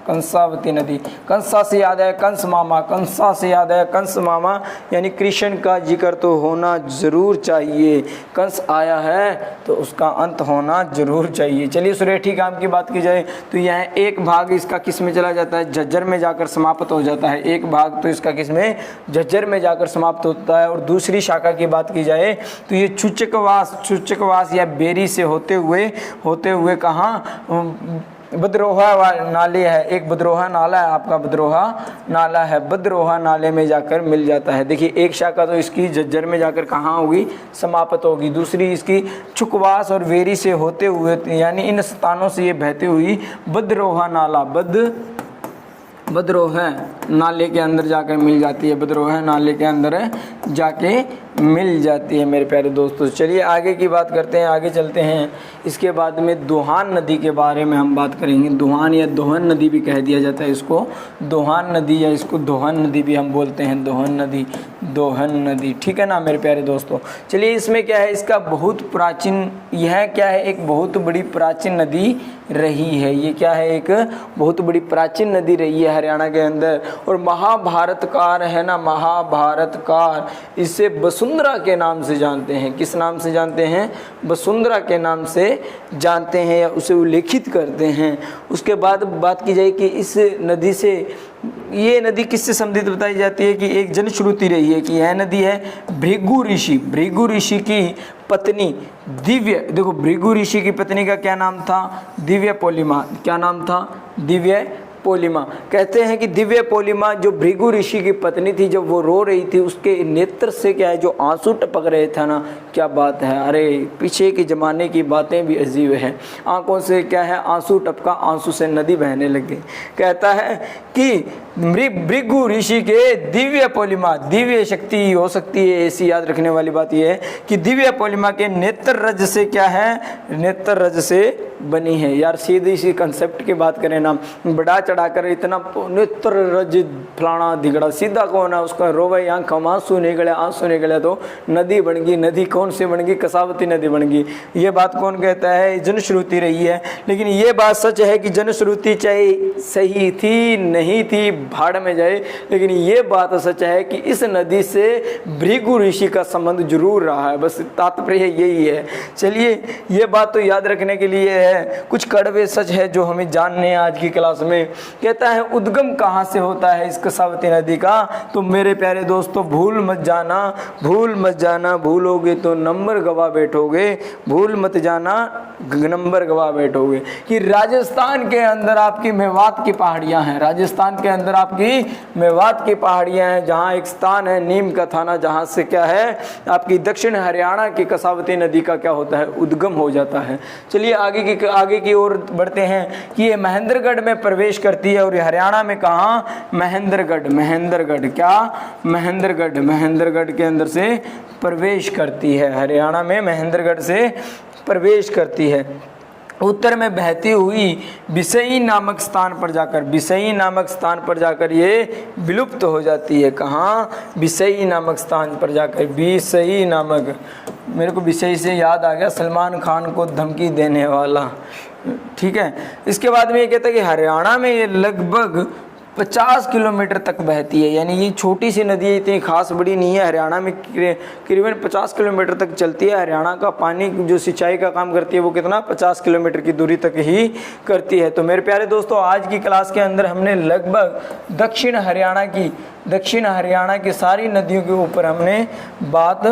कंसावती नदी। कंसा से याद है कंस मामा, कंसा से याद है कंस मामा, यानी कृष्ण का जिक्र तो होना जरूर चाहिए। कंस आया है तो उसका अंत होना जरूर चाहिए। चलिए सुरेठी गांव की बात की जाए तो यह एक भाग इसका किस में चला जाता है, झज्जर में जाकर समाप्त हो जाता है। एक भाग तो इसका किस में, झज्जर में जाकर समाप्त होता है। और दूसरी शाखा की बात की जाए तो ये छुचकवास या बेरी से होते हुए कहाँ, बदरोहा नाले है, एक बदरोहा नाला है आपका, बदरोहा नाला है, बदरोहा नाले में जाकर मिल जाता है। देखिए एक शाखा तो इसकी झज्जर में जाकर कहाँ होगी, समाप्त होगी, दूसरी इसकी चुकवास और वेरी से होते हुए, यानी इन स्थानों से ये बहती हुई बदरोहा नाला, बदरोहा नाले के अंदर जाकर मिल जाती है, बदरोहा नाले के अंदर जाके मिल जाती है मेरे प्यारे दोस्तों। चलिए आगे की बात करते हैं, आगे चलते हैं। इसके बाद में दोहान नदी के बारे में हम बात करेंगे। दोहान या दोहन नदी भी कह दिया जाता है इसको, दोहान नदी या इसको दोहन नदी भी हम बोलते हैं, दोहन नदी, दोहन नदी, ठीक है ना मेरे प्यारे दोस्तों। चलिए इसमें क्या है, इसका बहुत प्राचीन, यह क्या है, एक बहुत बड़ी प्राचीन नदी रही है। ये क्या है, एक बहुत बड़ी प्राचीन नदी रही है हरियाणा के अंदर, और महाभारतकार है ना, महाभारतकार इसे वसुंधरा के नाम से जानते हैं। किस नाम से जानते हैं, वसुंधरा के नाम से जानते हैं या उसे उल्लेखित करते हैं। उसके बाद बात की जाए कि इस नदी से, ये नदी किससे संबंधित बताई जाती है कि एक जनश्रुति रही है कि यह नदी है भृगु ऋषि, भृगु ऋषि की पत्नी दिव्य, देखो भृगु ऋषि की पत्नी का क्या नाम था, दिव्य पोलिमा, क्या नाम था, दिव्य पोलिमा। कहते हैं कि दिव्य पोलिमा जो भृगु ऋषि की पत्नी थी, जब वो रो रही थी उसके नेत्र से क्या है, जो आंसू टपक रहे थे ना, क्या बात है, अरे पीछे के ज़माने की बातें भी अजीब है। आंखों से क्या है, आंसू टपका, आंसू से नदी बहने लग गई। कहता है कि भृगु ऋषि के दिव्य पोलिमा, दिव्य शक्ति हो सकती है, ऐसी याद रखने वाली बात यह है कि दिव्य पोलिमा के नेत्र रज से क्या है, नेत्र रज से बनी है। यार सीधी सी कंसेप्ट की बात करें ना, बड़ा चढ़ाकर इतना नेत्र रज फलाना दिगड़ा, सीधा कौन है उसका, रोवे आंख में आंसू निकले, आंसू निकले तो नदी बन गई। नदी कौन सी बन गई, कसावती नदी बन गई। ये बात कौन कहता है, जनश्रुति रही है। लेकिन ये बात सच है कि जनश्रुति चाहे सही थी नहीं थी, भाड़ में जाए, लेकिन ये बात सच है कि इस नदी से भृगु ऋषि का संबंध जरूर रहा है, बस तात्पर्य यही है। चलिए ये बात तो याद रखने के लिए है। कुछ कड़वे सच है जो हमें जानने हैं आज की क्लास में। कहता है उद्गम कहाँ से होता है इस कसावती नदी का, तो मेरे प्यारे दोस्तों भूल मत जाना, भूल मत जाना, भूलोगे तो नंबर गवा बैठोगे, भूल मत जाना नंबर गवा बैठोगे। कि राजस्थान के अंदर आपकी मेवात की पहाड़ियां हैं, राजस्थान के अंदर आपकी मेवात की पहाड़ियां हैं, जहां एक स्थान है नीम का थाना, जहां से क्या है आपकी दक्षिण हरियाणा की कसावती नदी का क्या होता है, उद्गम हो जाता है। चलिए आगे की ओर बढ़ते हैं कि ये महेंद्रगढ़ में प्रवेश करती है, और ये हरियाणा में कहाँ, महेंद्रगढ़, महेंद्रगढ़ क्या, महेंद्रगढ़, महेंद्रगढ़ के अंदर से प्रवेश करती है, हरियाणा में महेंद्रगढ़ से प्रवेश करती है। उत्तर में बहती हुई बिसई नामक स्थान पर जाकर, बिसई नामक स्थान पर जाकर ये विलुप्त हो जाती है। कहाँ, बिसई नामक स्थान पर जाकर, बिसई नामक, मेरे को बिसई से याद आ गया सलमान खान को धमकी देने वाला, ठीक है। इसके बाद में ये कहता है कि हरियाणा में ये लगभग 50 किलोमीटर तक बहती है, यानी ये छोटी सी नदी है, इतनी खास बड़ी नहीं है। हरियाणा में करीबन 50 किलोमीटर तक चलती है। हरियाणा का पानी जो सिंचाई का काम करती है वो कितना, 50 किलोमीटर की दूरी तक ही करती है। तो मेरे प्यारे दोस्तों आज की क्लास के अंदर हमने लगभग दक्षिण हरियाणा की सारी नदियों के ऊपर हमने बात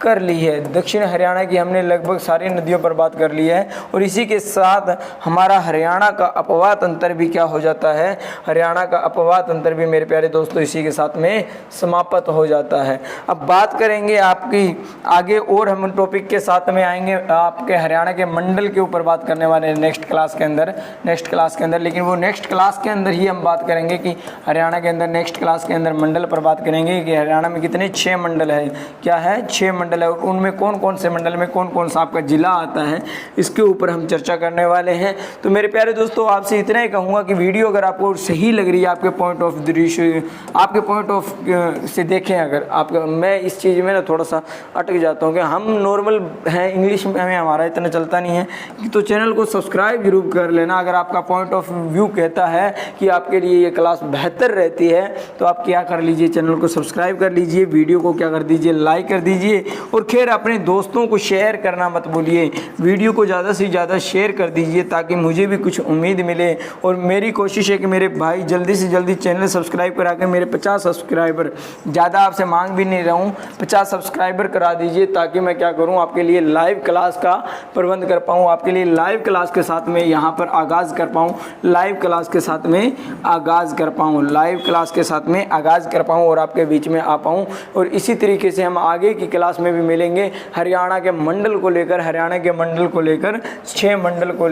कर ली है। दक्षिण हरियाणा की हमने लगभग सारी नदियों पर बात कर ली है, और इसी के साथ हमारा हरियाणा का अपवाद अंतर भी क्या हो जाता है, हरियाणा का अपवाद अंतर भी मेरे प्यारे दोस्तों इसी के साथ में समाप्त हो जाता है। अब बात करेंगे आपकी आगे, और हम टॉपिक के साथ में आएंगे आपके हरियाणा के मंडल के ऊपर बात करने वाले हैं नेक्स्ट क्लास के अंदर, लेकिन वो नेक्स्ट क्लास के अंदर ही हम बात करेंगे कि हरियाणा के अंदर नेक्स्ट क्लास के अंदर मंडल पर बात करेंगे कि हरियाणा में कितने 6 मंडल है, क्या है 6 मंडल है, और उनमें कौन कौन से मंडल में कौन कौन सा आपका जिला आता है, इसके ऊपर हम चर्चा करने वाले हैं। तो मेरे प्यारे दोस्तों आपसे इतना ही कहूँगा कि वीडियो अगर आपको सही लग रही है, आपके पॉइंट ऑफ दृश्य, आपके पॉइंट ऑफ से देखें, अगर आप, मैं इस चीज़ में ना थोड़ा सा अटक जाता हूँ कि हम नॉर्मल हैं, इंग्लिश में हमें हमारा इतना चलता नहीं है, तो चैनल को सब्सक्राइब जरूर कर लेना। अगर आपका पॉइंट ऑफ व्यू कहता है कि आपके लिए ये क्लास बेहतर रहती है, तो आप क्या कर लीजिए, चैनल को सब्सक्राइब कर लीजिए, वीडियो को क्या कर दीजिए, लाइक कर दीजिए, और खैर अपने दोस्तों को शेयर करना मत भूलिए, वीडियो को ज़्यादा से ज़्यादा शेयर कर दीजिए ताकि मुझे भी कुछ उम्मीद मिले। और मेरी कोशिश है कि मेरे भाई जल्दी से जल्दी चैनल सब्सक्राइब करा के मेरे 50 सब्सक्राइबर, ज़्यादा आपसे मांग भी नहीं रहा हूँ, 50 सब्सक्राइबर करा दीजिए ताकि मैं क्या करूँ, आपके लिए लाइव क्लास का प्रबंध कर पाऊँ, आपके लिए लाइव क्लास के साथ में यहाँ पर आगाज़ कर पाऊँ, लाइव क्लास के साथ में आगाज़ कर पाऊँ, लाइव क्लास के साथ में आगाज़ कर पाऊँ और आपके बीच में आ पाऊँ। और इसी तरीके से हम आगे की क्लास में भी मिलेंगे। हरियाणा के मंडल को लेकर, हरियाणा के मंडल को लेकर, 6 मंडल को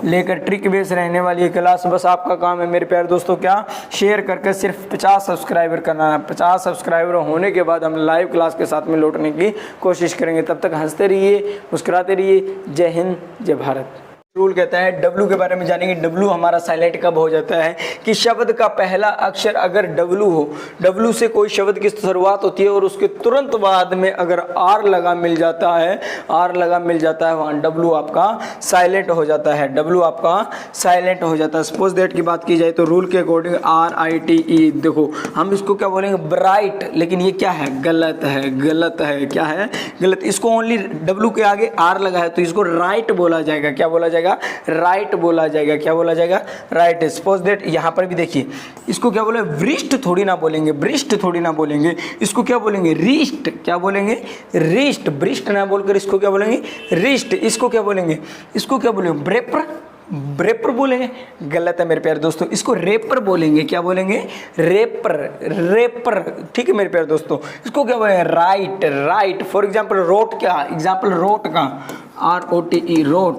लेकर ट्रिक बेस रहने वाली है क्लास। बस आपका काम है मेरे प्यारे दोस्तों क्या, शेयर करके सिर्फ 50 सब्सक्राइबर करना है। 50 सब्सक्राइबर होने के बाद हम लाइव क्लास के साथ में लौटने की कोशिश करेंगे। तब तक हंसते रहिए, मुस्कुराते रहिए। जय हिंद, जय भारत। रूल कहता है डब्लू के बारे में जानेंगे। डब्लू हमारा साइलेंट कब हो जाता है कि शब्द का पहला अक्षर अगर डब्लू हो, डब्लू से कोई शब्द की शुरुआत होती है और उसके तुरंत बाद में अगर आर लगा मिल जाता है, आर लगा मिल जाता है, वहाँ डब्लू आपका साइलेंट हो जाता है, डब्लू आपका साइलेंट हो जाता है। सपोज दैट की बात की जाए तो रूल के अकॉर्डिंग RITE, देखो हम इसको क्या बोलेंगे, ब्राइट, लेकिन ये क्या है, गलत है, गलत है, क्या है, गलत। इसको ओनली डब्लू के आगे आर लगा है तो इसको राइट बोला जाएगा। क्या बोला जाएगा, राइट बोला जाएगा। क्या बोला जाएगा, राइट। सपोज दैट यहाँ पर भी देखिए, इसको क्या बोले, वृष्ट थोड़ी ना बोलेंगे, वृष्ट थोड़ी ना बोलेंगे, इसको क्या बोलेंगे, रिष्ट। क्या बोलेंगे, रिष्ट। वृष्ट ना बोलकर इसको क्या बोलेंगे, रिष्ट। इसको क्या बोलेंगे, इसको क्या बोलेंगे, ब्रेपर, ब्रेपर बोलेंगे, गलत है मेरे प्यारे दोस्तों, इसको रेपर बोलेंगे। क्या बोलेंगे, रेपर, रेपर, ठीक है मेरे प्यारे दोस्तों। इसको क्या बोलेंगे, right, right. For example rote, क्या एग्जाम्पल रोट का, ROTE, रोट।